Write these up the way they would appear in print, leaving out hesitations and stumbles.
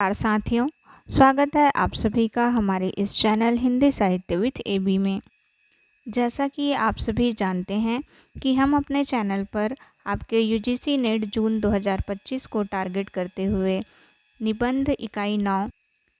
नमस्कार साथियों, स्वागत है आप सभी का हमारे इस चैनल हिंदी साहित्य विद एबी में। जैसा कि आप सभी जानते हैं कि हम अपने चैनल पर आपके यूजीसी नेट जून 2025 को टारगेट करते हुए निबंध इकाई 9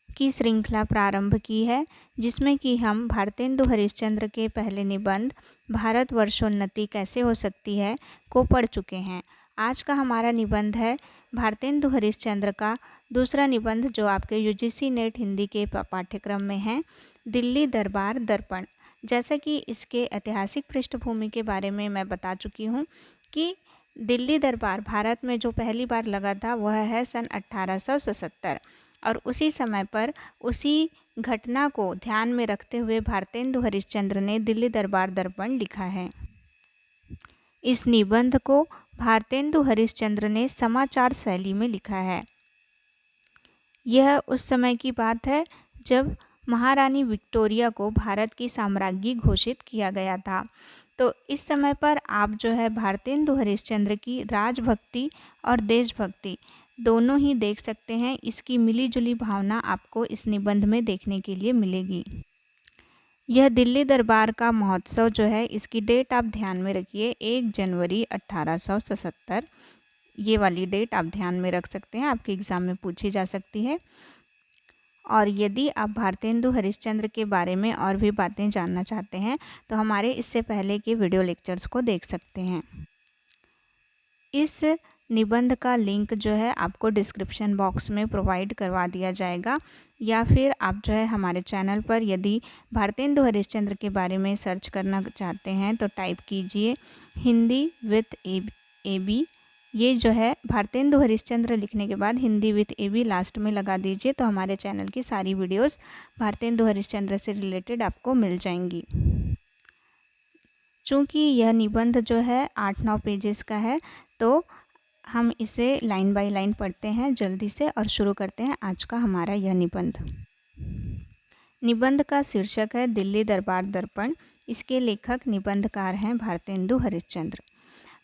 की श्रृंखला प्रारंभ की है, जिसमें कि हम भारतेंदु हरिश्चंद्र के पहले निबंध भारत वर्षोन्नति कैसे हो सकती है को पढ़ चुके हैं। आज का हमारा निबंध है भारतेंदु हरिश्चंद्र का दूसरा निबंध, जो आपके यूजीसी नेट हिंदी के पाठ्यक्रम में है, दिल्ली दरबार दर्पण। जैसा कि इसके ऐतिहासिक पृष्ठभूमि के बारे में मैं बता चुकी हूँ कि दिल्ली दरबार भारत में जो पहली बार लगा था वह है सन 1877 और उसी समय पर उसी घटना को ध्यान में रखते हुए भारतेंदु हरिश्चंद्र ने दिल्ली दरबार दर्पण लिखा है। इस निबंध को भारतेंदु हरिश्चंद्र ने समाचार शैली में लिखा है। यह उस समय की बात है जब महारानी विक्टोरिया को भारत की साम्राज्ञी घोषित किया गया था। तो इस समय पर आप जो है भारतेंदु हरिश्चंद्र की राजभक्ति और देशभक्ति दोनों ही देख सकते हैं। इसकी मिलीजुली भावना आपको इस निबंध में देखने के लिए मिलेगी। यह दिल्ली दरबार का महोत्सव जो है, इसकी डेट आप ध्यान में रखिए, 1 जनवरी 1877। ये वाली डेट आप ध्यान में रख सकते हैं, आपके एग्ज़ाम में पूछी जा सकती है। और यदि आप भारतेंदु हरिश्चंद्र के बारे में और भी बातें जानना चाहते हैं तो हमारे इससे पहले के वीडियो लेक्चर्स को देख सकते हैं। इस निबंध का लिंक जो है आपको डिस्क्रिप्शन बॉक्स में प्रोवाइड करवा दिया जाएगा, या फिर आप जो है हमारे चैनल पर यदि भारतेंदु हरिश्चंद्र के बारे में सर्च करना चाहते हैं तो टाइप कीजिए हिंदी विथ एबी। ये जो है भारतेंदु हरिश्चंद्र लिखने के बाद हिंदी विथ एबी लास्ट में लगा दीजिए, तो हमारे चैनल की सारी वीडियोस भारतेंदु हरिश्चंद्र से रिलेटेड आपको मिल जाएंगी। चूँकि यह निबंध जो है 8-9 पेजेस का है, तो हम इसे लाइन बाय लाइन पढ़ते हैं जल्दी से और शुरू करते हैं आज का हमारा यह निबंध। निबंध का शीर्षक है दिल्ली दरबार दर्पण। इसके लेखक निबंधकार हैं भारतेंदु हरिश्चंद्र।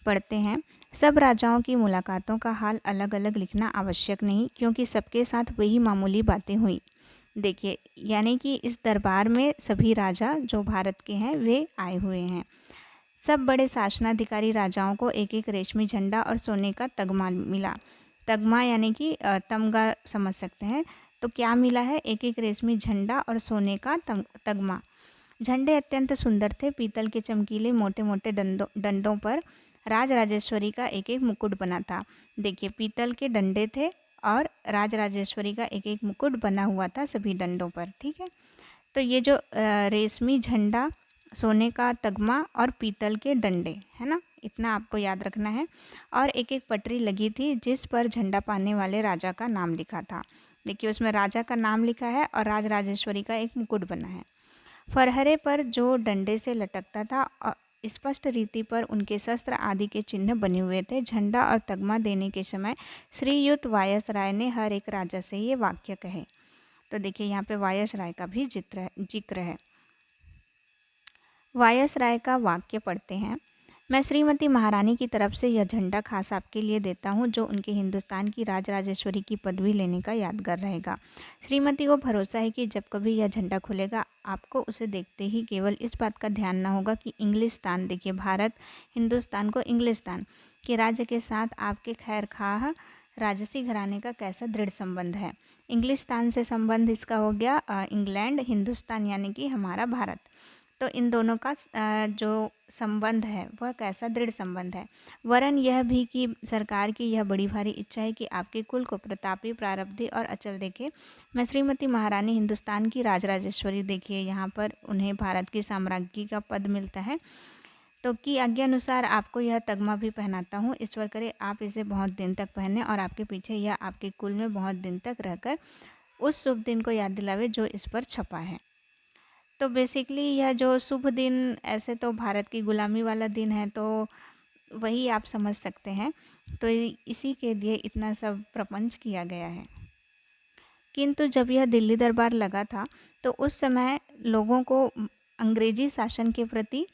पढ़ते हैं। सब राजाओं की मुलाकातों का हाल अलग अलग लिखना आवश्यक नहीं, क्योंकि सबके साथ वही मामूली बातें हुई। देखिए, यानी कि इस दरबार में सभी राजा जो भारत के हैं वे आए हुए हैं। सब बड़े शासनाधिकारी राजाओं को एक एक रेशमी झंडा और सोने का तगमा मिला। तगमा यानी कि तमगा समझ सकते हैं। तो क्या मिला है? एक एक रेशमी झंडा और सोने का तगमा। झंडे अत्यंत सुंदर थे। पीतल के चमकीले मोटे मोटे डंडों पर राज राजेश्वरी का एक एक मुकुट बना था। देखिए, पीतल के डंडे थे और राज राजेश्वरी का एक एक मुकुट बना हुआ था सभी डंडों पर। ठीक है, तो ये जो रेशमी झंडा, सोने का तगमा और पीतल के डंडे है ना, इतना आपको याद रखना है। और एक एक पटरी लगी थी जिस पर झंडा पाने वाले राजा का नाम लिखा था। देखिए, उसमें राजा का नाम लिखा है और राज राजेश्वरी का एक मुकुट बना है। फरहरे पर जो डंडे से लटकता था स्पष्ट रीति पर उनके शस्त्र आदि के चिन्ह बने हुए थे। झंडा और तगमा देने के समय श्रीयुत वायसराय ने हर एक राजा से ये वाक्य कहे। तो देखिए, यहाँ पे वायसराय का भी जिक्र है। वायसराय का वाक्य पढ़ते हैं। मैं श्रीमती महारानी की तरफ से यह झंडा खास आपके लिए देता हूँ, जो उनके हिंदुस्तान की राजराजेश्वरी की पदवी लेने का यादगार रहेगा। श्रीमती को भरोसा है कि जब कभी यह झंडा खुलेगा, आपको उसे देखते ही केवल इस बात का ध्यान न होगा कि इंग्लिस्तान, देखिए भारत हिंदुस्तान को इंग्लिस्तान के राज्य के साथ आपके खैर खाह राजसी घराने का कैसा दृढ़ संबंध है। इंग्लिस्तान से संबंध इसका हो गया इंग्लैंड, हिंदुस्तान यानी कि हमारा भारत। तो इन दोनों का जो संबंध है वह कैसा दृढ़ संबंध है। वरन यह भी कि सरकार की यह बड़ी भारी इच्छा है कि आपके कुल को प्रतापी, प्रारब्धी और अचल देखे। मैं श्रीमती महारानी हिंदुस्तान की राजराजेश्वरी, देखिए यहाँ पर उन्हें भारत की साम्राज्ञी का पद मिलता है, तो की आज्ञा अनुसार आपको यह तगमा भी पहनाता हूँ। ईश्वर करे आप इसे बहुत दिन तक पहने और आपके पीछे यह आपके कुल में बहुत दिन तक रहकर उस शुभ दिन को याद दिलावे जो इस पर छपा है। तो बेसिकली यह जो शुभ दिन, ऐसे तो भारत की गुलामी वाला दिन है, तो वही आप समझ सकते हैं। तो इसी के लिए इतना सब प्रपंच किया गया है। किंतु जब यह दिल्ली दरबार लगा था तो उस समय लोगों को अंग्रेजी शासन के प्रति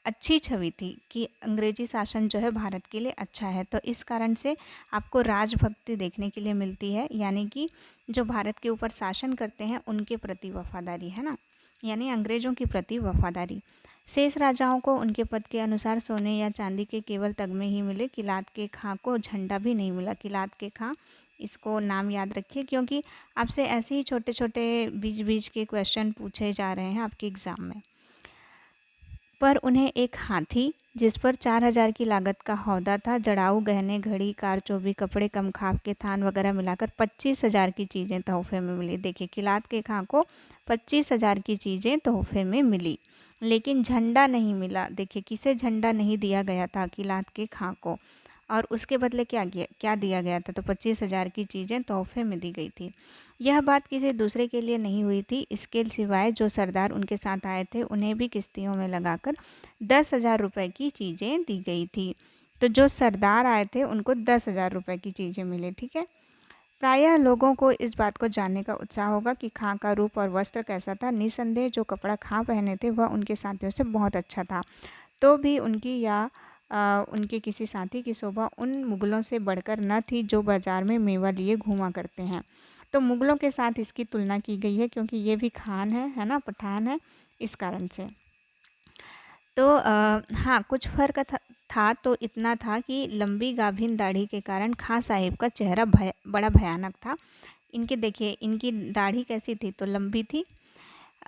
अच्छी छवि थी कि अंग्रेजी शासन जो है भारत के लिए अच्छा है। तो इस कारण से आपको राजभक्ति देखने के लिए मिलती है, यानी कि जो भारत के ऊपर शासन करते हैं उनके प्रति वफादारी, है ना, यानी अंग्रेज़ों के प्रति वफादारी। शेष राजाओं को उनके पद के अनुसार सोने या चांदी के केवल तगमे ही मिले। किलात के खां को झंडा भी नहीं मिला। किलात के खां, इसको नाम याद रखिए, क्योंकि आपसे ऐसे ही छोटे छोटे बीच बीच के क्वेश्चन पूछे जा रहे हैं आपके एग्ज़ाम में। पर उन्हें एक हाथी, जिस पर 4,000 की लागत का हौदा था, जड़ाऊ गहने, घड़ी, कारचौबी, कपड़े, कमखाब के थान वगैरह मिलाकर 25,000 की चीज़ें तोहफे में मिली। देखिए, किलात के खां को 25,000 की चीज़ें तोहफे में मिली, लेकिन झंडा नहीं मिला। देखिए, किसे झंडा नहीं दिया गया था? किलात के खां को। और उसके बदले क्या दिया गया था? तो 25,000 की चीज़ें तोहफे में दी गई थी। यह बात किसी दूसरे के लिए नहीं हुई थी। इसके सिवाय जो सरदार उनके साथ आए थे उन्हें भी किश्तियों में लगाकर 10,000 रुपये की चीज़ें दी गई थी। तो जो सरदार आए थे उनको 10,000 रुपये की चीज़ें मिली, ठीक है। प्रायः लोगों को इस बात को जानने का उत्साह होगा कि खां का रूप और वस्त्र कैसा था। निसंदेह जो कपड़ा खां पहने थे वह उनके साथियों से बहुत अच्छा था। तो भी उनकी या उनके किसी साथी की शोभा उन मुग़लों से बढ़कर न थी जो बाज़ार में मेवा लिए घूमा करते हैं। तो मुग़लों के साथ इसकी तुलना की गई है, क्योंकि ये भी खान है ना, पठान है, इस कारण से। तो हाँ, कुछ फ़र्क था तो इतना था कि लंबी गाभिन दाढ़ी के कारण खां साहिब का चेहरा बड़ा भयानक था। इनके देखिए, इनकी दाढ़ी कैसी थी? तो लंबी थी।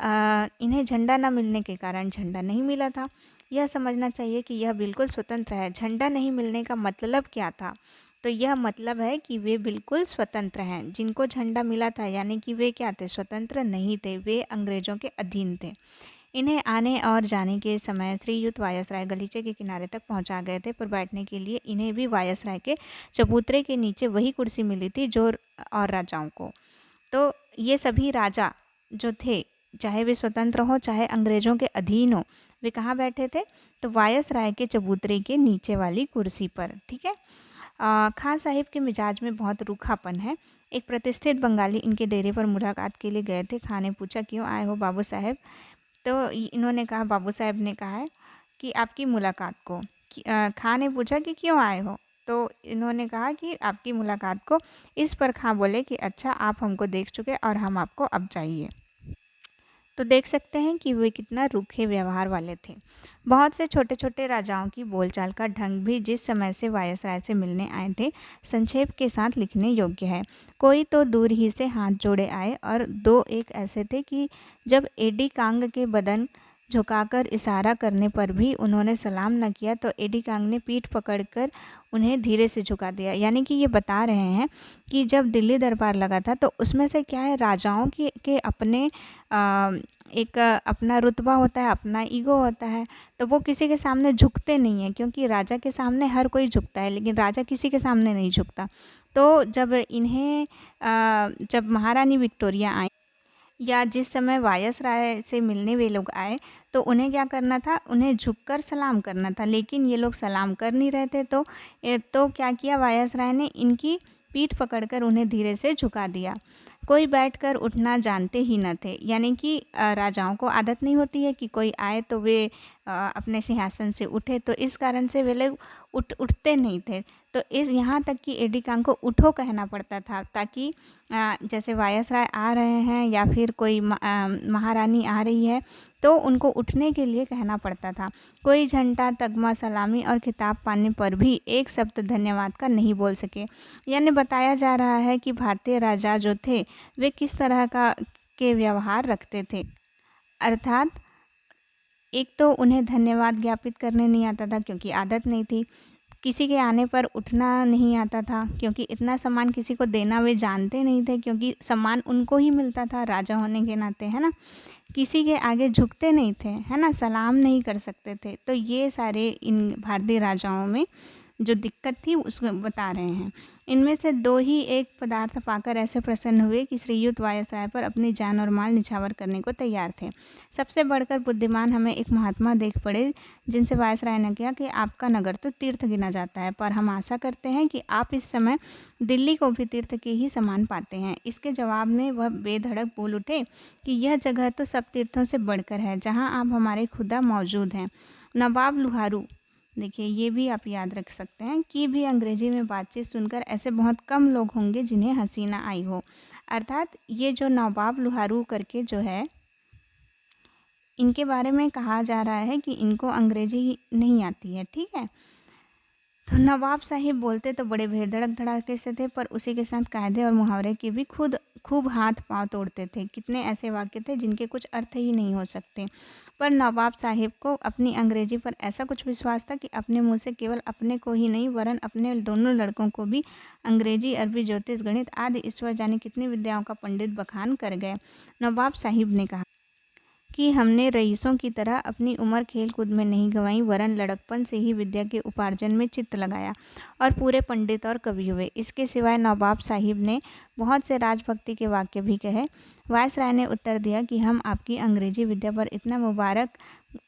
इन्हें झंडा न मिलने के कारण झंडा नहीं मिला था। यह समझना चाहिए कि यह बिल्कुल स्वतंत्र है। झंडा नहीं मिलने का मतलब क्या था? तो यह मतलब है कि वे बिल्कुल स्वतंत्र हैं। जिनको झंडा मिला था यानी कि वे क्या थे? स्वतंत्र नहीं थे, वे अंग्रेज़ों के अधीन थे। इन्हें आने और जाने के समय श्रीयुत वायसराय गलीचे के किनारे तक पहुंचा गए थे, पर बैठने के लिए इन्हें भी वायसराय के चबूतरे के नीचे वही कुर्सी मिली थी जो और राजाओं को। तो ये सभी राजा जो थे, चाहे वे स्वतंत्र हों चाहे अंग्रेज़ों के अधीन हों, वे कहाँ बैठे थे? तो वायसराय के चबूतरे के नीचे वाली कुर्सी पर, ठीक है। खान साहिब के मिजाज में बहुत रूखापन है। एक प्रतिष्ठित बंगाली इनके डेरे पर मुलाकात के लिए गए थे। खां ने पूछा, क्यों आए हो बाबू साहब? तो इन्होंने कहा, बाबू साहब ने कहा है कि आपकी मुलाकात को। खां ने पूछा कि क्यों आए हो? तो इन्होंने कहा कि आपकी मुलाकात को। इस पर खां बोले कि अच्छा, आप हमको देख चुके और हम आपको अब चाहिए। तो देख सकते हैं कि वे कितना रूखे व्यवहार वाले थे। बहुत से छोटे छोटे राजाओं की बोलचाल का ढंग भी जिस समय से वायसराय से मिलने आए थे संक्षेप के साथ लिखने योग्य है। कोई तो दूर ही से हाथ जोड़े आए और दो एक ऐसे थे कि जब एडी कांग के बदन झुकाकर इशारा करने पर भी उन्होंने सलाम न किया तो एडी कांग ने पीठ पकड़कर उन्हें धीरे से झुका दिया। यानी कि ये बता रहे हैं कि जब दिल्ली दरबार लगा था तो उसमें से क्या है, राजाओं के अपने एक अपना रुतबा होता है, अपना ईगो होता है, तो वो किसी के सामने झुकते नहीं हैं, क्योंकि राजा के सामने हर कोई झुकता है लेकिन राजा किसी के सामने नहीं झुकता। तो जब महारानी विक्टोरिया आई या जिस समय वायसराय से मिलने वे लोग आए तो उन्हें क्या करना था? उन्हें झुककर सलाम करना था, लेकिन ये लोग सलाम कर नहीं रहे थे। तो क्या किया वायसराय ने? इनकी पीठ पकड़कर उन्हें धीरे से झुका दिया। कोई बैठकर उठना जानते ही न थे, यानी कि राजाओं को आदत नहीं होती है कि कोई आए तो वे अपने सिंहासन से उठे, तो इस कारण से वे लोग उठते नहीं थे। तो इस यहाँ तक कि एडी कांग को उठो कहना पड़ता था, ताकि जैसे वायसराय आ रहे हैं या फिर कोई महारानी आ रही है तो उनको उठने के लिए कहना पड़ता था। कोई झंडा, तगमा, सलामी और खिताब पाने पर भी एक शब्द धन्यवाद का नहीं बोल सके। यानी बताया जा रहा है कि भारतीय राजा जो थे वे किस तरह के व्यवहार रखते थे। अर्थात एक तो उन्हें धन्यवाद ज्ञापित करने नहीं आता था क्योंकि आदत नहीं थी। किसी के आने पर उठना नहीं आता था क्योंकि इतना सम्मान किसी को देना वे जानते नहीं थे, क्योंकि सम्मान उनको ही मिलता था राजा होने के नाते, है ना। किसी के आगे झुकते नहीं थे, है ना, सलाम नहीं कर सकते थे। तो ये सारे इन भारतीय राजाओं में जो दिक्कत थी उसको बता रहे हैं। इनमें से दो ही एक पदार्थ पाकर ऐसे प्रसन्न हुए कि श्रीयुत वायसराय पर अपनी जान और माल निछावर करने को तैयार थे। सबसे बढ़कर बुद्धिमान हमें एक महात्मा देख पड़े जिनसे वायसराय ने कहा कि आपका नगर तो तीर्थ गिना जाता है, पर हम आशा करते हैं कि आप इस समय दिल्ली को भी तीर्थ के ही समान पाते हैं। इसके जवाब में वह बेधड़क बोल उठे कि यह जगह तो सब तीर्थों से बढ़कर है, जहाँ आप हमारे खुदा मौजूद हैं। नवाब लुहारू, देखिए ये भी आप याद रख सकते हैं कि भी अंग्रेजी में बातचीत सुनकर ऐसे बहुत कम लोग होंगे जिन्हें हँसी ना आई हो। अर्थात ये जो नवाब लुहारू करके जो है, इनके बारे में कहा जा रहा है कि इनको अंग्रेजी नहीं आती है, ठीक है। तो नवाब साहिब बोलते तो बड़े बेधड़क धड़ाके से थे, पर उसी के साथ कायदे और मुहावरे के भी खुद खूब हाथ पांव तोड़ते थे। कितने ऐसे वाक्य थे जिनके कुछ अर्थ ही नहीं हो सकते, पर नवाब साहिब को अपनी अंग्रेजी पर ऐसा कुछ विश्वास था कि अपने मुंह से केवल अपने को ही नहीं वरन अपने दोनों लड़कों को भी अंग्रेजी, अरबी, ज्योतिष, गणित आदि ईश्वर जाने कितनी विद्याओं का पंडित बखान कर गए। नवाब साहिब ने कहा कि हमने रईसों की तरह अपनी उम्र खेल कूद में नहीं गंवाई वरन लड़कपन से ही विद्या के उपार्जन में चित्त लगाया और पूरे पंडित और कवि हुए। इसके सिवाय नवाब साहिब ने बहुत से राजभक्ति के वाक्य भी कहे। वायसराय ने उत्तर दिया कि हम आपकी अंग्रेजी विद्या पर इतना मुबारक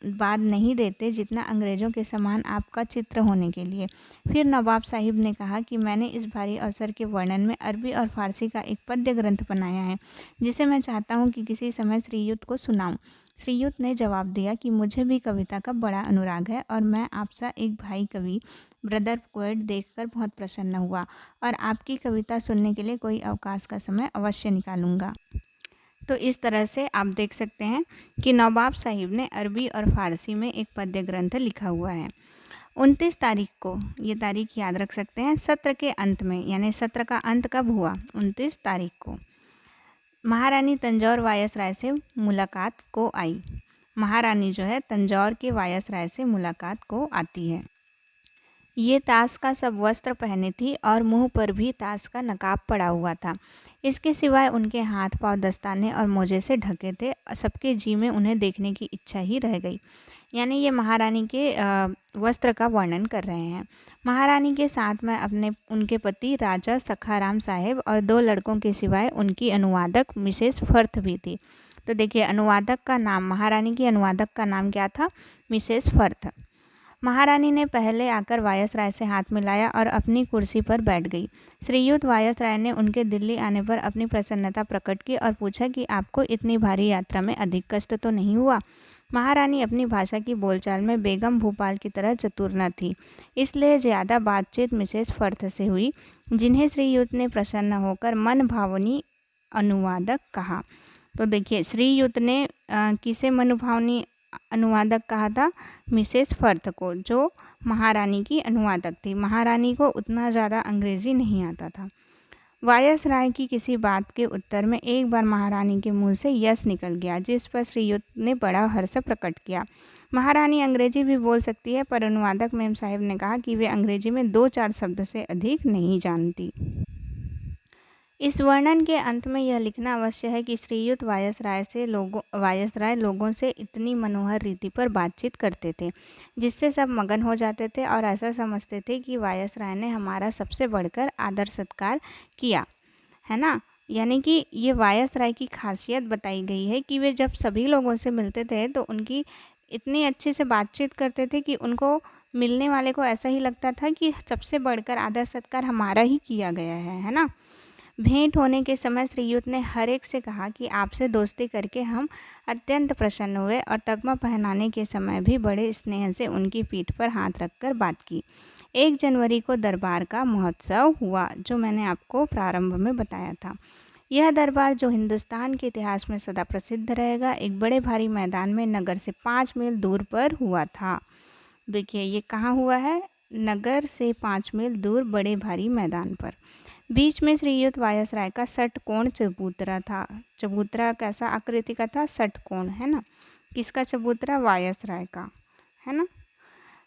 बाद नहीं देते जितना अंग्रेज़ों के समान आपका चित्र होने के लिए। फिर नवाब साहिब ने कहा कि मैंने इस भारी अवसर के वर्णन में अरबी और फारसी का एक पद्य ग्रंथ बनाया है जिसे मैं चाहता हूँ कि किसी समय श्रीयुत को सुनाऊं। श्रीयुत ने जवाब दिया कि मुझे भी कविता का बड़ा अनुराग है और मैं आपसा एक भाई कवि ब्रदर पोएट देखकर बहुत प्रसन्न हुआ और आपकी कविता सुनने के लिए कोई अवकाश का समय अवश्य निकालूंगा। तो इस तरह से आप देख सकते हैं कि नवाब साहिब ने अरबी और फारसी में एक पद्य ग्रंथ लिखा हुआ है। 29 तारीख को, ये तारीख याद रख सकते हैं, सत्र के अंत में, यानी सत्र का अंत कब हुआ, 29 तारीख को महारानी तंजौर वायसराय से मुलाकात को आई। महारानी जो है तंजौर के वायसराय से मुलाकात को आती है। ये ताश का सब वस्त्र पहने थी और मुंह पर भी ताश का नकाब पड़ा हुआ था। इसके सिवाय उनके हाथ पांव दस्ताने और मोजे से ढके थे। सबके जी में उन्हें देखने की इच्छा ही रह गई। यानी ये महारानी के वस्त्र का वर्णन कर रहे हैं। महारानी के साथ में अपने उनके पति राजा सखाराम साहेब और 2 लड़कों के सिवाय उनकी अनुवादक मिसेस फर्थ भी थी। तो देखिए अनुवादक का नाम, महारानी की अनुवादक का नाम क्या था, मिसेस फर्थ। महारानी ने पहले आकर वायसराय से हाथ मिलाया और अपनी कुर्सी पर बैठ गई। श्रीयुत वायसराय ने उनके दिल्ली आने पर अपनी प्रसन्नता प्रकट की और पूछा कि आपको इतनी भारी यात्रा में अधिक कष्ट तो नहीं हुआ। महारानी अपनी भाषा की बोलचाल में बेगम भूपाल की तरह चतुर न थी, इसलिए ज़्यादा बातचीत मिसेस फर्थ से हुई, जिन्हें श्रीयुत ने प्रसन्न होकर मन भावनी अनुवादक कहा। तो देखिए श्रीयुत ने किसे मनभावनी अनुवादक कहा था, मिसेस फर्थ को, जो महारानी की अनुवादक थी। महारानी को उतना ज़्यादा अंग्रेज़ी नहीं आता था। वायसराय की किसी बात के उत्तर में एक बार महारानी के मुंह से यस निकल गया, जिस पर श्रीयुत ने बड़ा हर्ष प्रकट किया। महारानी अंग्रेजी भी बोल सकती है, पर अनुवादक मेम साहिब ने कहा कि वे अंग्रेजी में 2-4 शब्द से अधिक नहीं जानती। इस वर्णन के अंत में यह लिखना अवश्य है कि श्रीयुत वायसराय लोगों से इतनी मनोहर रीति पर बातचीत करते थे जिससे सब मगन हो जाते थे और ऐसा समझते थे कि वायसराय ने हमारा सबसे बढ़कर आदर सत्कार किया है ना। यानी कि ये वायसराय की खासियत बताई गई है कि वे जब सभी लोगों से मिलते थे तो उनकी इतनी अच्छे से बातचीत करते थे कि उनको मिलने वाले को ऐसा ही लगता था कि सबसे बढ़कर आदर सत्कार हमारा ही किया गया है ना। भेंट होने के समय श्रीयुत ने हर एक से कहा कि आपसे दोस्ती करके हम अत्यंत प्रसन्न हुए और तगमा पहनाने के समय भी बड़े स्नेह से उनकी पीठ पर हाथ रखकर बात की। 1 जनवरी को दरबार का महोत्सव हुआ, जो मैंने आपको प्रारंभ में बताया था। यह दरबार, जो हिंदुस्तान के इतिहास में सदा प्रसिद्ध रहेगा, एक बड़े भारी मैदान में नगर से 5 मील दूर पर हुआ था। देखिए ये कहाँ हुआ है, नगर से 5 मील दूर बड़े भारी मैदान पर। बीच में श्रीयुत वायसराय का षटकोण चबूतरा था। चबूतरा कैसा आकृति का था, षटकोण, है ना। किसका चबूतरा, वायसराय का, है ना।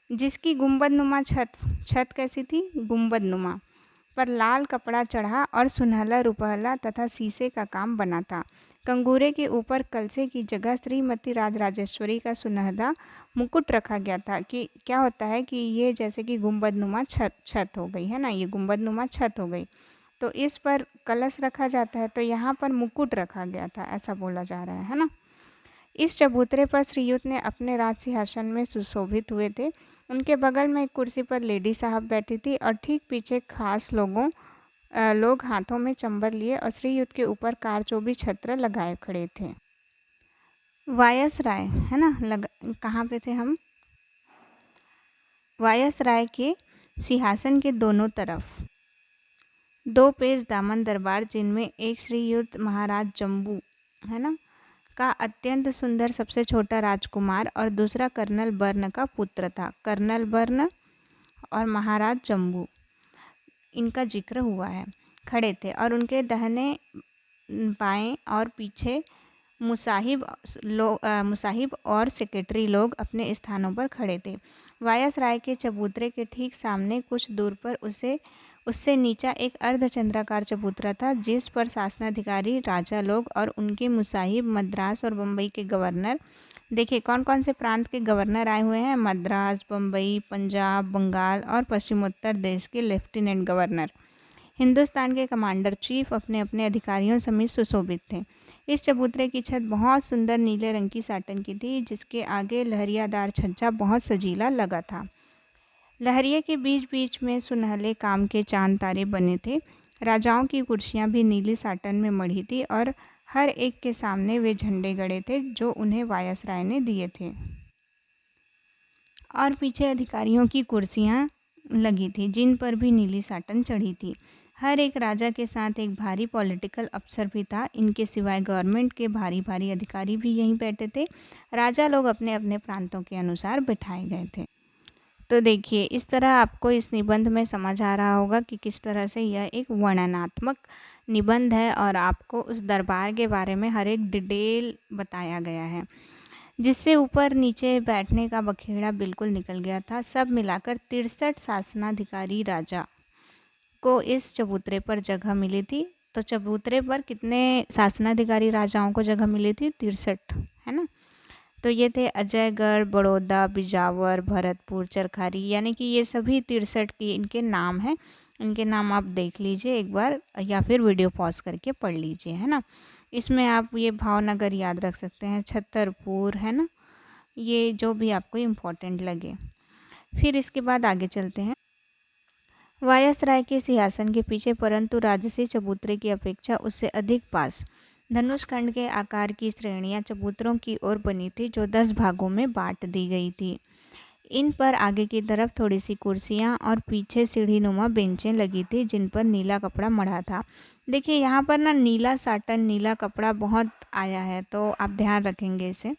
जिसकी गुंबदनुमा छत कैसी थी, गुंबदनुमा, पर लाल कपड़ा चढ़ा और सुनहला रुपहला तथा शीशे का काम बना था। कंगूरे के ऊपर कलसे की जगह श्रीमती राजराजेश्वरी का सुनहरा मुकुट रखा गया था। कि क्या होता है कि ये जैसे कि गुंबदनुमा छत हो गई है ना, ये गुंबदनुमा छत हो गई, तो इस पर कलश रखा जाता है, तो यहाँ पर मुकुट रखा गया था, ऐसा बोला जा रहा है ना। इस चबूतरे पर श्रीयुत ने अपने राज सिंहासन में सुशोभित हुए थे। उनके बगल में एक कुर्सी पर लेडी साहब बैठी थी और ठीक पीछे खास लोग हाथों में चंबर लिए और श्रीयुत के ऊपर कारचोबी छत्र लगाए खड़े थे। वायसराय, है ना, कहाँ पे थे हम, वायसराय के सिंहासन के दोनों तरफ 2 पेश दामन दरबार, जिनमें एक श्रीयुत महाराज जम्बू है ना का अत्यंत सुंदर सबसे छोटा राजकुमार और दूसरा कर्नल बर्न का पुत्र था। कर्नल बर्न और महाराज जम्बू इनका जिक्र हुआ है, खड़े थे और उनके दाहिने बाएं और पीछे मुसाहिब और सेक्रेटरी लोग अपने स्थानों पर खड़े थे। वायसराय के चबूतरे के ठीक सामने कुछ दूर पर उससे नीचा एक अर्धचंद्राकार चबूतरा था, जिस पर शासनाधिकारी, राजा लोग और उनके मुसाहिब, मद्रास और बम्बई के गवर्नर, देखिए कौन कौन से प्रांत के गवर्नर आए हुए हैं, मद्रास, बम्बई, पंजाब, बंगाल और पश्चिमोत्तर देश के लेफ्टिनेंट गवर्नर, हिंदुस्तान के कमांडर चीफ अपने अपने अधिकारियों समेत सुशोभित थे। इस चबूतरे की छत बहुत सुंदर नीले रंग की साटन की थी, जिसके आगे लहरियादार छज्जा बहुत सजीला लगा था। लहरिये के बीच बीच में सुनहले काम के चांद तारे बने थे। राजाओं की कुर्सियां भी नीली साटन में मढ़ी थी और हर एक के सामने वे झंडे गड़े थे जो उन्हें वायसराय ने दिए थे, और पीछे अधिकारियों की कुर्सियां लगी थी जिन पर भी नीली साटन चढ़ी थी। हर एक राजा के साथ एक भारी पॉलिटिकल अफसर भी था। इनके सिवाय गवर्नमेंट के भारी भारी अधिकारी भी यहीं बैठे थे। राजा लोग अपने अपने प्रांतों के अनुसार बिठाए गए थे। तो देखिए इस तरह आपको इस निबंध में समझ आ रहा होगा कि किस तरह से यह एक वर्णनात्मक निबंध है और आपको उस दरबार के बारे में हर एक डिटेल बताया गया है, जिससे ऊपर नीचे बैठने का बखेड़ा बिल्कुल निकल गया था। सब मिलाकर 63 शासनाधिकारी राजा को इस चबूतरे पर जगह मिली थी। तो चबूतरे पर कितने शासनाधिकारी राजाओं को जगह मिली थी? 63, है ना। तो ये थे अजयगढ़, बड़ौदा, बिजावर, भरतपुर, चरखारी, यानी कि ये सभी 63 की इनके नाम हैं। इनके नाम आप देख लीजिए एक बार या फिर वीडियो पॉज करके पढ़ लीजिए, है ना। इसमें आप ये भावनगर याद रख सकते हैं, छतरपुर, है ना, ये जो भी आपको इम्पोर्टेंट लगे। फिर इसके बाद आगे चलते हैं। वायसराय के सिंहासन के पीछे, परंतु राजसी चबूतरे की अपेक्षा उससे अधिक पास, धनुषखंड के आकार की श्रेणियां चबूतरों की ओर बनी थी, जो 10 भागों में बांट दी गई थी। इन पर आगे की तरफ थोड़ी सी कुर्सियां और पीछे सीढ़ीनुमा बेंचें लगी थी, जिन पर नीला कपड़ा मढ़ा था। देखिए यहाँ पर ना नीला साटन, नीला कपड़ा बहुत आया है, तो आप ध्यान रखेंगे इसे।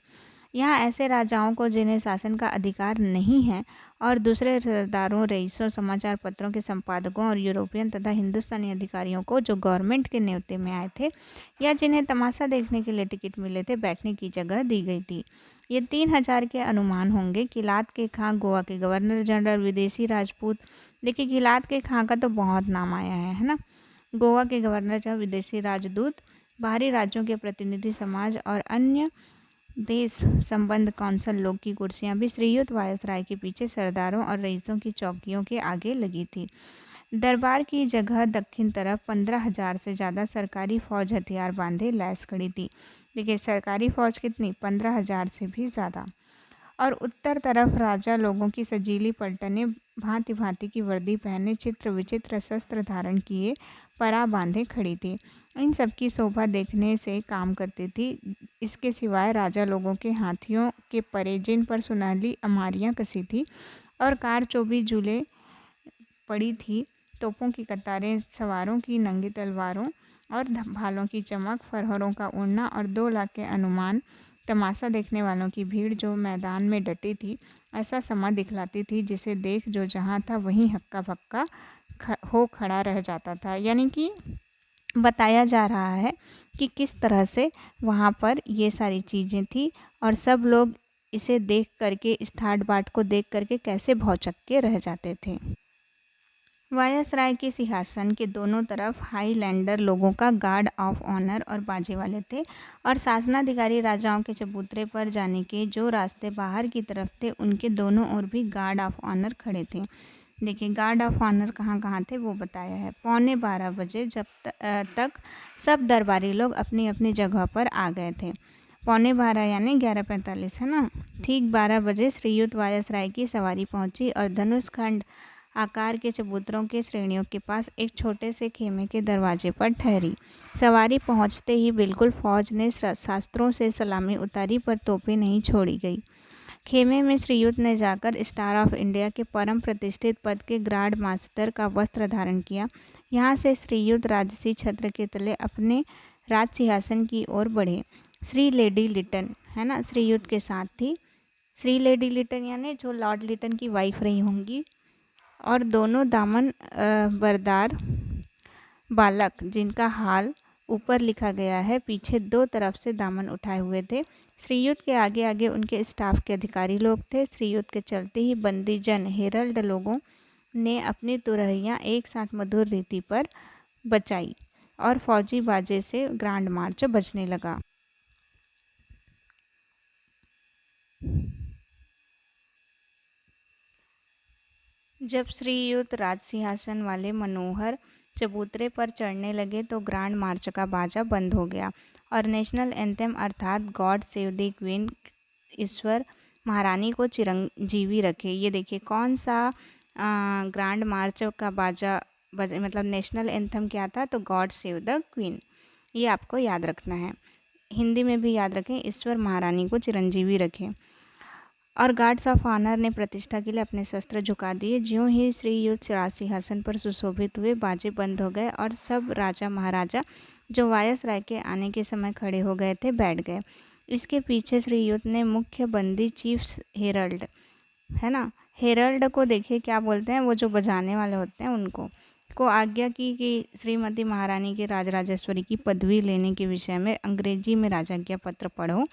यहाँ ऐसे राजाओं को जिन्हें शासन का अधिकार नहीं है और दूसरे सरदारों, रईसों, समाचार पत्रों के संपादकों और यूरोपियन तथा हिंदुस्तानी अधिकारियों को जो गवर्नमेंट के न्योते में आए थे या जिन्हें तमाशा देखने के लिए टिकट मिले थे, बैठने की जगह दी गई थी। ये 3000 के अनुमान होंगे। किलात के खां, गोवा के गवर्नर जनरल, विदेशी राजपूत, देखिए किलात के खां का तो बहुत नाम आया है ना। गोवा के गवर्नर जनरल, विदेशी राजदूत, बाहरी राज्यों के प्रतिनिधि समाज और अन्य देश संबंध कौंसल लोग की कुर्सियां भी श्रीयुत वायसराय के पीछे सरदारों और रईसों की चौकियों के आगे लगी थी। दरबार की जगह दक्षिण तरफ 15,000 से ज़्यादा सरकारी फौज हथियार बांधे लैस खड़ी थी। देखिए सरकारी फौज कितनी? 15,000 से भी ज़्यादा। और उत्तर तरफ राजा लोगों की सजीली पलटनें भांति भांति की वर्दी पहने, चित्र विचित्र शस्त्र धारण किए, परा बांधे खड़ी थी। इन सब की शोभा देखने से काम करती थी। इसके सिवाय राजा लोगों के हाथियों के परे, जिन पर सुनहली अमारियाँ कसी थी और कारचोबी झूले पड़ी थी, तोपों की कतारें, सवारों की नंगी तलवारों और भालों की चमक, फरहरों का उड़ना और 2 लाख के अनुमान तमाशा देखने वालों की भीड़ जो मैदान में डटी थी, ऐसा समा दिखलाती थी जिसे देख जो जहाँ था वहीं हक्का बक्का हो खड़ा रह जाता था। यानी कि बताया जा रहा है कि किस तरह से वहाँ पर ये सारी चीज़ें थी और सब लोग इसे देख करके, इस ठाट बाट को देख करके कैसे भौचक्के रह जाते थे। वायसराय के सिंहासन के दोनों तरफ हाईलैंडर लोगों का गार्ड ऑफ ऑनर और बाजे वाले थे, और शासनाधिकारी राजाओं के चबूतरे पर जाने के जो रास्ते बाहर की तरफ थे, उनके दोनों ओर भी गार्ड ऑफ ऑनर खड़े थे। देखिए गार्ड ऑफ ऑनर कहाँ कहाँ थे वो बताया है। 11:15 बजे जब तक सब दरबारी लोग अपनी अपनी जगह पर आ गए थे। 11:15 यानी 11:45, है ना। ठीक 12 बजे श्रीयुत वायसराय की सवारी पहुंची और धनुषखंड आकार के चबूतरों के श्रेणियों के पास एक छोटे से खेमे के दरवाजे पर ठहरी। सवारी पहुंचते ही बिल्कुल फौज ने शास्त्रों से सलामी उतारी, पर तोपें नहीं छोड़ी गई। खेमे में श्रीयुत ने जाकर स्टार ऑफ इंडिया के परम प्रतिष्ठित पद के ग्रांड मास्टर का वस्त्र धारण किया। यहाँ से श्रीयुत राजसी छत्र के तले अपने राज सिंहासन की ओर बढ़े। श्री लेडी लिटन, है ना, श्रीयुत के साथ थी। श्री लेडी लिटन यानी जो लॉर्ड लिटन की वाइफ रही होंगी, और दोनों दामन बरदार बालक, जिनका हाल ऊपर लिखा गया है, पीछे दो तरफ से दामन उठाए हुए थे। श्रीयुत के आगे आगे उनके स्टाफ के अधिकारी लोग थे। श्रीयुत के चलते ही बंदी जन हेरल्ड लोगों ने अपनी तुरहियां एक साथ मधुर रीति पर बचाई और फौजी बाजे से ग्रांड मार्च बजने लगा। जब श्रीयुत राज सिंहासन वाले मनोहर चबूतरे पर चढ़ने लगे तो ग्रांड मार्च का बाजा बंद हो गया और नेशनल एंथम अर्थात गॉड सेव द क्वीन, ईश्वर महारानी को चिरंजीवी रखे। ये देखिए कौन सा ग्रांड मार्च का बाजा मतलब नेशनल एंथम क्या था, तो गॉड सेव द क्वीन, ये आपको याद रखना है। हिंदी में भी याद रखें, ईश्वर महारानी को चिरंजीवी रखें। और गार्ड्स ऑफ ऑनर ने प्रतिष्ठा के लिए अपने शस्त्र झुका दिए। ज्यों ही श्रीयुत राज सिंहासन पर सुशोभित हुए, बाजे बंद हो गए और सब राजा महाराजा जो वायसराय के आने के समय खड़े हो गए थे बैठ गए। इसके पीछे श्रीयुत ने मुख्य बंदी चीफ हेरल्ड, है ना, हेरल्ड को देखिए क्या बोलते हैं, वो जो बजाने वाले होते हैं उनको, को आज्ञा की कि श्रीमती महारानी के राजराजेश्वरी की पदवी लेने के विषय में अंग्रेजी में राजाज्ञा पत्र पढ़ो।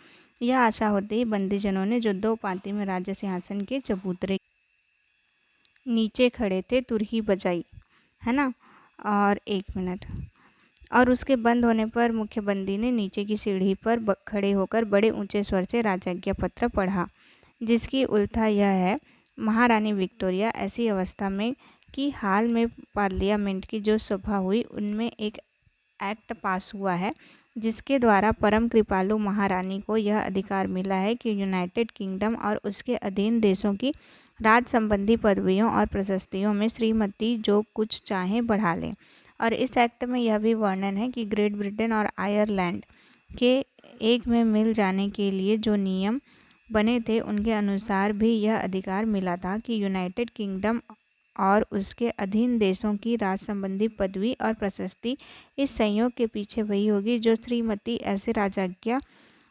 यह आशा होते ही बंदीजनों ने जो दो पांति में राज्य सिंहासन के चबूतरे नीचे खड़े थे तुरही बजाई, है ना। और एक मिनट, और उसके बंद होने पर मुख्य बंदी ने नीचे की सीढ़ी पर खड़े होकर बड़े ऊंचे स्वर से राजाज्ञा पत्र पढ़ा, जिसकी उल्था यह है, महारानी विक्टोरिया ऐसी अवस्था में कि हाल में पार्लियामेंट की जो सभा हुई उनमें एक एक्ट पास हुआ है जिसके द्वारा परम कृपालु महारानी को यह अधिकार मिला है कि यूनाइटेड किंगडम और उसके अधीन देशों की राज संबंधी पदवियों और प्रशस्तियों में श्रीमती जो कुछ चाहें बढ़ा लें। और इस एक्ट में यह भी वर्णन है कि ग्रेट ब्रिटेन और आयरलैंड के एक में मिल जाने के लिए जो नियम बने थे उनके अनुसार भी यह अधिकार मिला था कि यूनाइटेड किंगडम और उसके अधीन देशों की राज संबंधी पदवी और प्रशस्ति इस संयोग के पीछे वही होगी जो श्रीमती ऐसे राजाज्ञा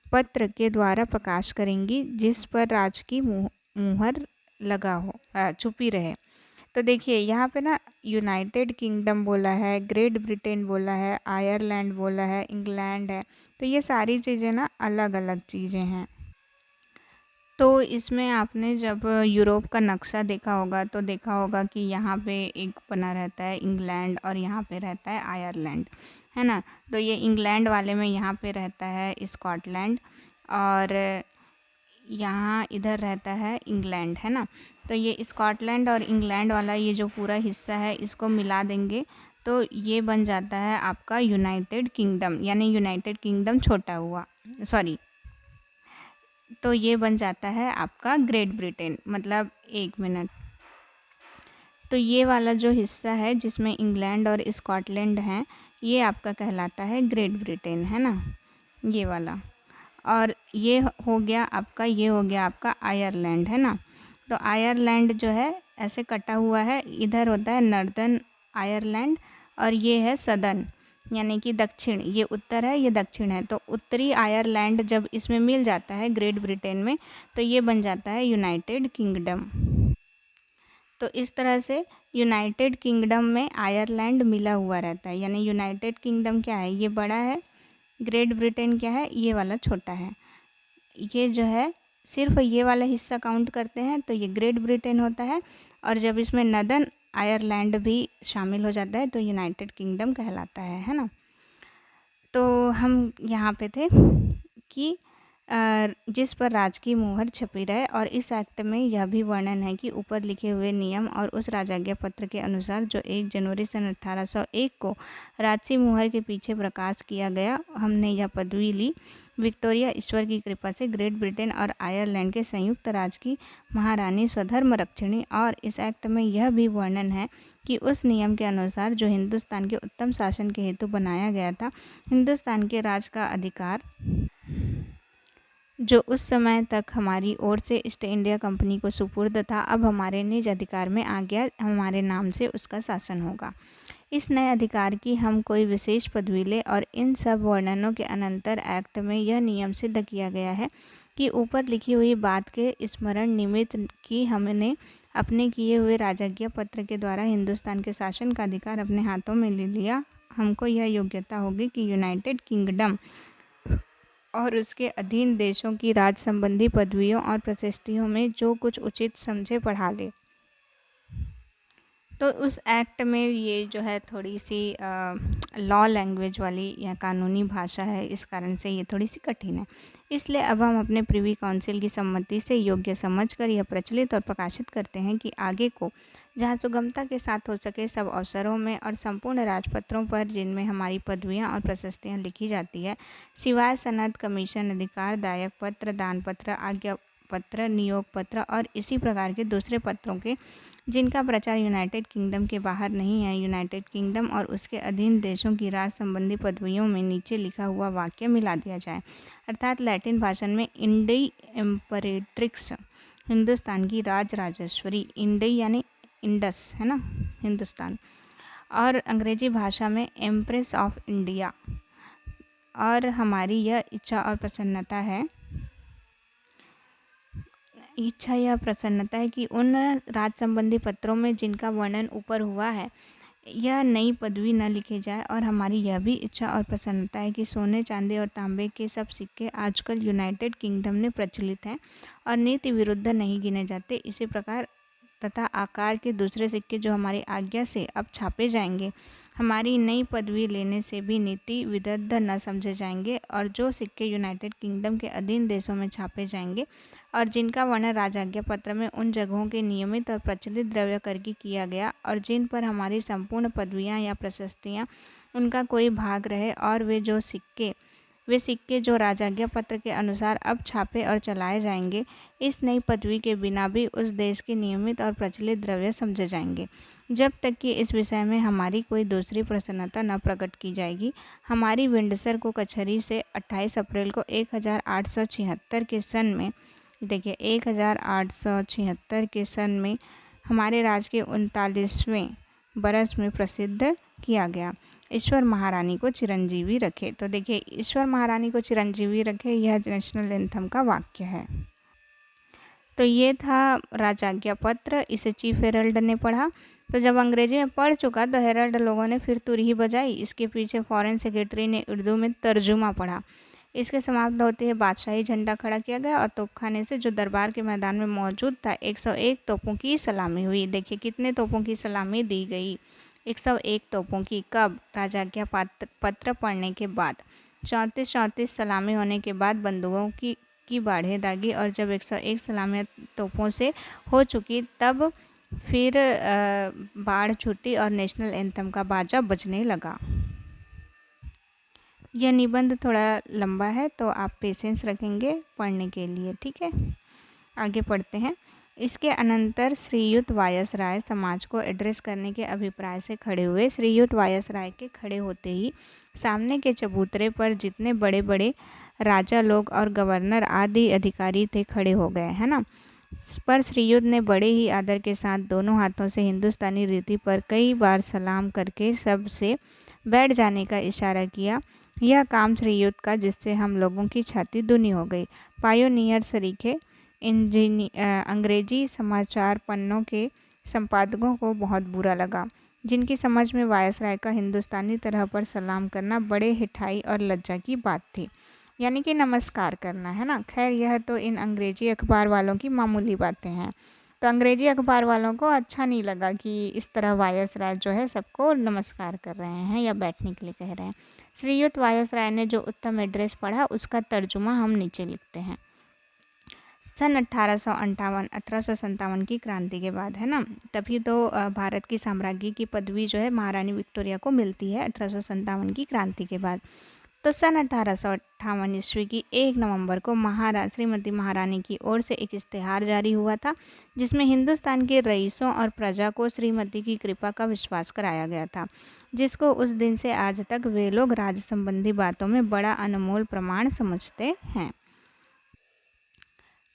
पत्र के द्वारा प्रकाश करेंगी जिस पर राज की मुहर लगा हो, छुपी रहे। तो देखिए यहाँ पे ना यूनाइटेड किंगडम बोला है, ग्रेट ब्रिटेन बोला है, आयरलैंड बोला है, इंग्लैंड है, तो ये सारी चीज़ें ना अलग अलग चीज़ें हैं। तो इसमें आपने जब यूरोप का नक्शा देखा होगा तो देखा होगा कि यहाँ पे एक बना रहता है इंग्लैंड और यहाँ पे रहता है आयरलैंड, है ना। तो ये इंग्लैंड वाले में यहाँ पे रहता है स्कॉटलैंड और यहाँ इधर रहता है इंग्लैंड, है ना। तो ये स्कॉटलैंड और इंग्लैंड वाला ये जो पूरा हिस्सा है इसको मिला देंगे तो ये बन जाता है आपका यूनाइटेड किंगडम, यानी यूनाइटेड किंगडम छोटा हुआ, सॉरी, तो ये बन जाता है आपका ग्रेट ब्रिटेन। मतलब एक मिनट, तो ये वाला जो हिस्सा है जिसमें इंग्लैंड और स्कॉटलैंड हैं ये आपका कहलाता है ग्रेट ब्रिटेन, है ना, ये वाला। और ये हो गया आपका, ये हो गया आपका आयरलैंड, है ना। तो आयरलैंड जो है ऐसे कटा हुआ है, इधर होता है नॉर्दर्न आयरलैंड और ये है सदर्न यानी कि दक्षिण, ये उत्तर है ये दक्षिण है। तो उत्तरी आयरलैंड जब इसमें मिल जाता है ग्रेट ब्रिटेन में तो ये बन जाता है यूनाइटेड किंगडम। तो इस तरह से यूनाइटेड किंगडम में आयरलैंड मिला हुआ रहता है, यानी यूनाइटेड किंगडम क्या है, ये बड़ा है, ग्रेट ब्रिटेन क्या है, ये वाला छोटा है। ये जो है सिर्फ ये वाला हिस्सा काउंट करते हैं तो ये ग्रेट ब्रिटेन होता है, और जब इसमें नदर्न आयरलैंड भी शामिल हो जाता है तो यूनाइटेड किंगडम कहलाता है ना। तो हम यहाँ पे थे कि जिस पर राज की मुहर छपी रहे, और इस एक्ट में यह भी वर्णन है कि ऊपर लिखे हुए नियम और उस राजाज्ञा पत्र के अनुसार जो 1 जनवरी सन 1801 को राजसी मुहर के पीछे प्रकाश किया गया, हमने यह पदवी ली। विक्टोरिया ईश्वर की कृपा से ग्रेट ब्रिटेन और आयरलैंड के संयुक्त राज की महारानी स्वधर्म रक्षिणी। और इस एक्ट में यह भी वर्णन है कि उस नियम के अनुसार जो हिंदुस्तान के उत्तम शासन के हेतु बनाया गया था, हिंदुस्तान के राज का अधिकार जो उस समय तक हमारी ओर से ईस्ट इंडिया कंपनी को सुपुर्द था, अब हमारे निज अधिकार में आ गया, हमारे नाम से उसका शासन होगा। इस नए अधिकार की हम कोई विशेष पदवी ले और इन सब वर्णनों के अनंतर एक्ट में यह नियम सिद्ध किया गया है कि ऊपर लिखी हुई बात के स्मरण निमित्त कि हमने अपने किए हुए राजज्ञा पत्र के द्वारा हिंदुस्तान के शासन का अधिकार अपने हाथों में ले लिया, हमको यह योग्यता होगी कि यूनाइटेड किंगडम और उसके अधीन देशों की राज संबंधी पदवियों और प्रशस्तियों में जो कुछ उचित समझे पढ़ा ले। तो उस एक्ट में ये जो है थोड़ी सी लॉ लैंग्वेज वाली या कानूनी भाषा है, इस कारण से ये थोड़ी सी कठिन है। इसलिए अब हम अपने प्रिवी काउंसिल की सम्मति से योग्य समझकर यह प्रचलित और प्रकाशित करते हैं कि आगे को जहाँ सुगमता के साथ हो सके सब अवसरों में और संपूर्ण राजपत्रों पर जिनमें हमारी पदवियाँ और प्रशस्तियाँ लिखी जाती है, सिवाय सनद, कमीशन, अधिकार, दायक पत्र, दान पत्र, आज्ञा पत्र, नियोग पत्र और इसी प्रकार के दूसरे पत्रों के जिनका प्रचार यूनाइटेड किंगडम के बाहर नहीं है, यूनाइटेड किंगडम और उसके अधीन देशों की राज संबंधी पदवियों में नीचे लिखा हुआ वाक्य मिला दिया जाए। अर्थात लैटिन भाषण में इंडई एम्परेट्रिक्स, हिंदुस्तान की राज राजेश्वरी, इंडई यानी इंडस है ना, हिंदुस्तान, और अंग्रेजी भाषा में एम्प्रेस ऑफ इंडिया। और हमारी यह इच्छा और प्रसन्नता है कि उन राज संबंधी पत्रों में जिनका वर्णन ऊपर हुआ है यह नई पदवी न लिखे जाए। और हमारी यह भी इच्छा और प्रसन्नता है कि सोने, चांदी और तांबे के सब सिक्के आजकल यूनाइटेड किंगडम में प्रचलित हैं और नीति विरुद्ध नहीं गिने जाते। इसी प्रकार तथा आकार के दूसरे सिक्के जो हमारी आज्ञा से अब छापे जाएंगे, हमारी नई पदवी लेने से भी नीति विरुद्ध न समझे जाएंगे। और जो सिक्के यूनाइटेड किंगडम के अधीन देशों में छापे जाएंगे और जिनका वर्णन राजज्ञा पत्र में उन जगहों के नियमित और प्रचलित द्रव्य कर की किया गया और जिन पर हमारी संपूर्ण पदवियां या प्रशस्तियां उनका कोई भाग रहे, और वे सिक्के जो राजज्ञा पत्र के अनुसार अब छापे और चलाए जाएंगे, इस नई पदवी के बिना भी उस देश के नियमित और प्रचलित द्रव्य समझे जाएंगे। जब तक कि इस विषय में हमारी कोई दूसरी प्रसन्नता न प्रकट की जाएगी, हमारी विंडसर को कचहरी से 28 अप्रैल को 1876 के सन में, देखिए 1876 के सन में हमारे राज के 39वें बरस में प्रसिद्ध किया गया। ईश्वर महारानी को चिरंजीवी रखे। तो देखिए, ईश्वर महारानी को चिरंजीवी रखे, यह नेशनल एंथम का वाक्य है। तो ये था राजज्ञा पत्र, इसे चीफ हेरल्ड ने पढ़ा। तो जब अंग्रेजी में पढ़ चुका तो हेरल्ड लोगों ने फिर तुरही बजाई। इसके पीछे फॉरेन सेक्रेटरी ने उर्दू में तर्जुमा पढ़ा। इसके समाप्त होते ही बादशाही झंडा खड़ा किया गया और तोपखाने से जो दरबार के मैदान में मौजूद था 101 तोपों की सलामी हुई। देखिए कितने तोपों की सलामी दी गई, 101 तोपों की। कब? राजज्ञा पत्र पढ़ने के बाद 34 सलामी होने के बाद बंदूकों की बाढ़े दागी, और जब 101 सलामियाँ तोपों से हो चुकी तब फिर बाढ़ छूटी और नेशनल एंथम का बाजा बजने लगा। यह निबंध थोड़ा लंबा है तो आप पेशेंस रखेंगे पढ़ने के लिए, ठीक है। आगे पढ़ते हैं। इसके अनंतर श्रीयुत वायसराय समाज को एड्रेस करने के अभिप्राय से खड़े हुए। श्रीयुत वायसराय के खड़े होते ही सामने के चबूतरे पर जितने बड़े बड़े राजा लोग और गवर्नर आदि अधिकारी थे खड़े हो गए, है ना। पर श्रीयुत ने बड़े ही आदर के साथ दोनों हाथों से हिंदुस्तानी रीति पर कई बार सलाम करके सब से बैठ जाने का इशारा किया। यह काम श्रीयुत का जिससे हम लोगों की छाती दूनी हो गई। पायोनियर सरीखे अंग्रेजी समाचार पन्नों के संपादकों को बहुत बुरा लगा, जिनकी समझ में वायसराय का हिंदुस्तानी तरह पर सलाम करना बड़े हिठाई और लज्जा की बात थी, यानी कि नमस्कार करना, है ना। खैर यह तो इन अंग्रेजी अखबार वालों की मामूली बातें हैं। तो अंग्रेजी अखबार वालों को अच्छा नहीं लगा कि इस तरह वायसराय जो है सबको नमस्कार कर रहे हैं या बैठने के लिए कह रहे हैं। श्रीयुत वायसराय ने जो उत्तम एड्रेस पढ़ा उसका तर्जुमा हम नीचे लिखते हैं। सन 1857 की क्रांति के बाद, है ना, तभी तो भारत की साम्राज्य की पदवी जो है महारानी विक्टोरिया को मिलती है 1857 की क्रांति के बाद। तो सन 1858 ईस्वी की 1 नवंबर को श्रीमती महारानी की ओर से एक इश्तेहार जारी हुआ था, जिसमें हिंदुस्तान के रईसों और प्रजा को श्रीमती की कृपा का विश्वास कराया गया था, जिसको उस दिन से आज तक वे लोग राज संबंधी बातों में बड़ा अनमोल प्रमाण समझते हैं।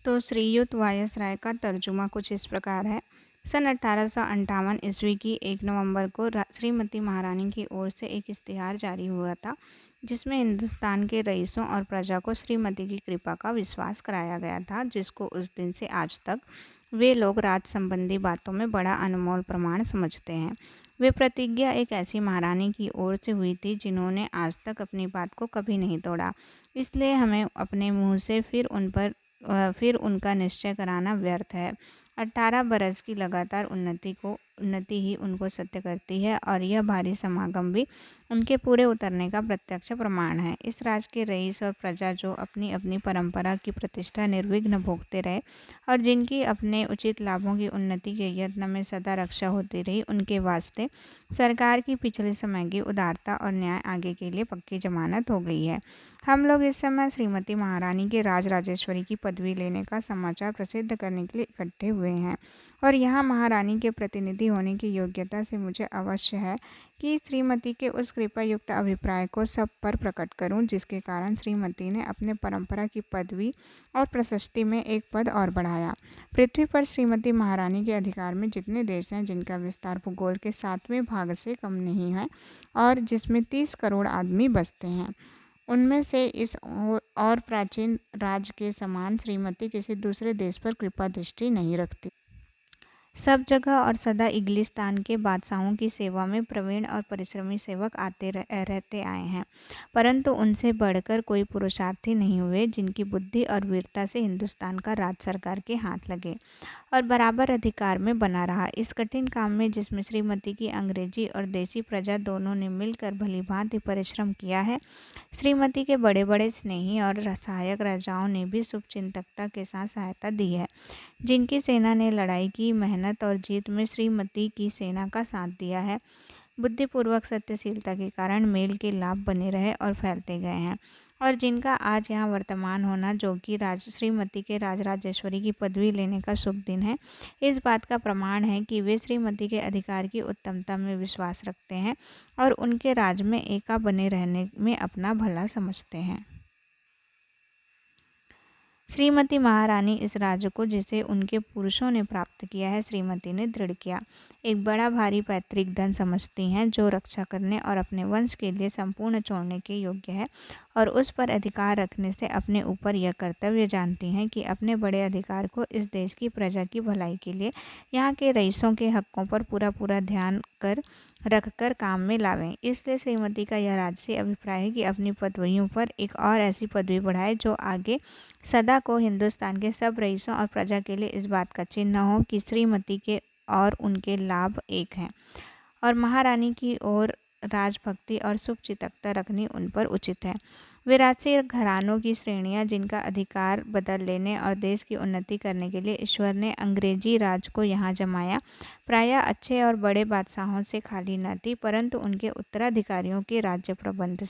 तो श्रीयुत वायस राय का तर्जुमा कुछ इस प्रकार है। सन 1858 ईस्वी की 1 नवंबर को श्रीमती महारानी की ओर से एक इश्तिहार जारी हुआ था, जिसमें हिंदुस्तान के रईसों और प्रजा को श्रीमती की कृपा का विश्वास कराया गया था, जिसको उस दिन से आज तक वे लोग राज संबंधी बातों में बड़ा अनमोल प्रमाण समझते हैं। वे प्रतिज्ञा एक ऐसी महारानी की ओर से हुई थी जिन्होंने आज तक अपनी बात को कभी नहीं तोड़ा। इसलिए हमें अपने मुंह से फिर उनका निश्चय कराना व्यर्थ है। 18 बरस की लगातार उन्नति ही उनको सत्य करती है, और यह भारी समागम भी उनके पूरे उतरने का प्रत्यक्ष प्रमाण है। इस राज के रईस और प्रजा जो अपनी अपनी परंपरा की प्रतिष्ठा निर्विघ्न भोगते रहे और जिनकी अपने उचित लाभों की उन्नति के यत्न में सदा रक्षा होती रही, उनके वास्ते सरकार की पिछले समय की उदारता और न्याय आगे के लिए पक्की जमानत हो गई है। हम लोग इस समय श्रीमती महारानी के राजराजेश्वरी की पदवी लेने का समाचार प्रसिद्ध करने के लिए इकट्ठे हुए हैं, और यहाँ महारानी के प्रतिनिधि होने की योग्यता से मुझे अवश्य है कि श्रीमती के उस कृपायुक्त अभिप्राय को सब पर प्रकट करूं, जिसके कारण श्रीमती ने अपने परंपरा की पदवी और प्रशस्ति में एक पद और बढ़ाया। पृथ्वी पर श्रीमती महारानी के अधिकार में जितने देश हैं, जिनका विस्तार भूगोल के 7वें भाग से कम नहीं है और जिसमें 30 करोड़ आदमी बसते हैं, उनमें से इस और प्राचीन राज के समान श्रीमती किसी दूसरे देश पर कृपा दृष्टि नहीं रखती। सब जगह और सदा इंग्लिस्तान के बादशाहों की सेवा में प्रवीण और परिश्रमी सेवक रहते आए हैं, परंतु उनसे बढ़कर कोई पुरुषार्थी नहीं हुए जिनकी बुद्धि और वीरता से हिंदुस्तान का राज सरकार के हाथ लगे और बराबर अधिकार में बना रहा। इस कठिन काम में जिसमें श्रीमती की अंग्रेजी और देसी प्रजा दोनों ने मिलकर भली भांति परिश्रम किया है, श्रीमती के बड़े बड़े स्नेही और सहायक राजाओं ने भी शुभचिंतकता के साथ सहायता दी है, जिनकी सेना ने लड़ाई की मेहनत और जीत में श्रीमती की सेना का साथ दिया है। बुद्धिपूर्वक सत्यशीलता के कारण मेल के लाभ बने रहे और फैलते गए हैं, और जिनका आज यहाँ वर्तमान होना, जो कि श्रीमती के राजराजेश्वरी की पदवी लेने का शुभ दिन है, इस बात का प्रमाण है कि वे श्रीमती के अधिकार की उत्तमता में विश्वास रखते हैं और उनके राज में एका बने रहने में अपना भला समझते हैं। श्रीमती महारानी इस राज्य को जिसे उनके पुरुषों ने प्राप्त किया है, श्रीमती ने दृढ़ किया, एक बड़ा भारी पैतृक धन समझती हैं, जो रक्षा करने और अपने वंश के लिए संपूर्ण छोड़ने के योग्य है, और उस पर अधिकार रखने से अपने ऊपर यह कर्तव्य जानती हैं कि अपने बड़े अधिकार को इस देश की प्रजा की भलाई के लिए यहाँ के रईसों के हकों पर पूरा पूरा ध्यान रखकर काम में लावें। इसलिए श्रीमती का यह राजसी अभिप्राय है कि अपनी पदवियों पर एक और ऐसी पदवी बढ़ाए जो आगे सदा को हिंदुस्तान के सब रईसों और प्रजा के लिए इस बात का चिन्ह हो कि श्रीमती के और उनके लाभ एक हैं, और महारानी की ओर राजभक्ति और शुभचिंतकता रखनी उन पर उचित है। विरासती घरानों की श्रेणियां, जिनका अधिकार बदल लेने और देश की उन्नति करने के लिए ईश्वर ने अंग्रेजी राज को यहाँ जमाया, प्रायः अच्छे और बड़े बादशाहों से खाली न थी, परंतु उनके उत्तराधिकारियों के राज्य प्रबंध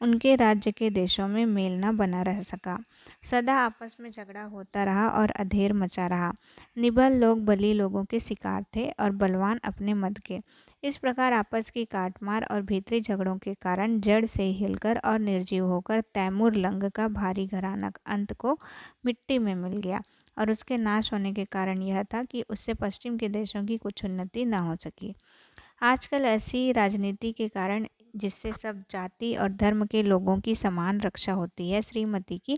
उनके राज्य के देशों में मेल न बना रह सका। सदा आपस में झगड़ा होता रहा और अधेर मचा रहा। निबल लोग बली लोगों के शिकार थे और बलवान अपने मद के। इस प्रकार आपस की काटमार और भीतरी झगड़ों के कारण जड़ से हिलकर और निर्जीव होकर तैमूर लंग का भारी घराना अंत को मिट्टी में मिल गया, और उसके नाश होने के कारण यह था कि उससे पश्चिम के देशों की कुछ उन्नति न हो सकी। आजकल ऐसी राजनीति के कारण, जिससे सब जाति और धर्म के लोगों की समान रक्षा होती है, श्रीमती की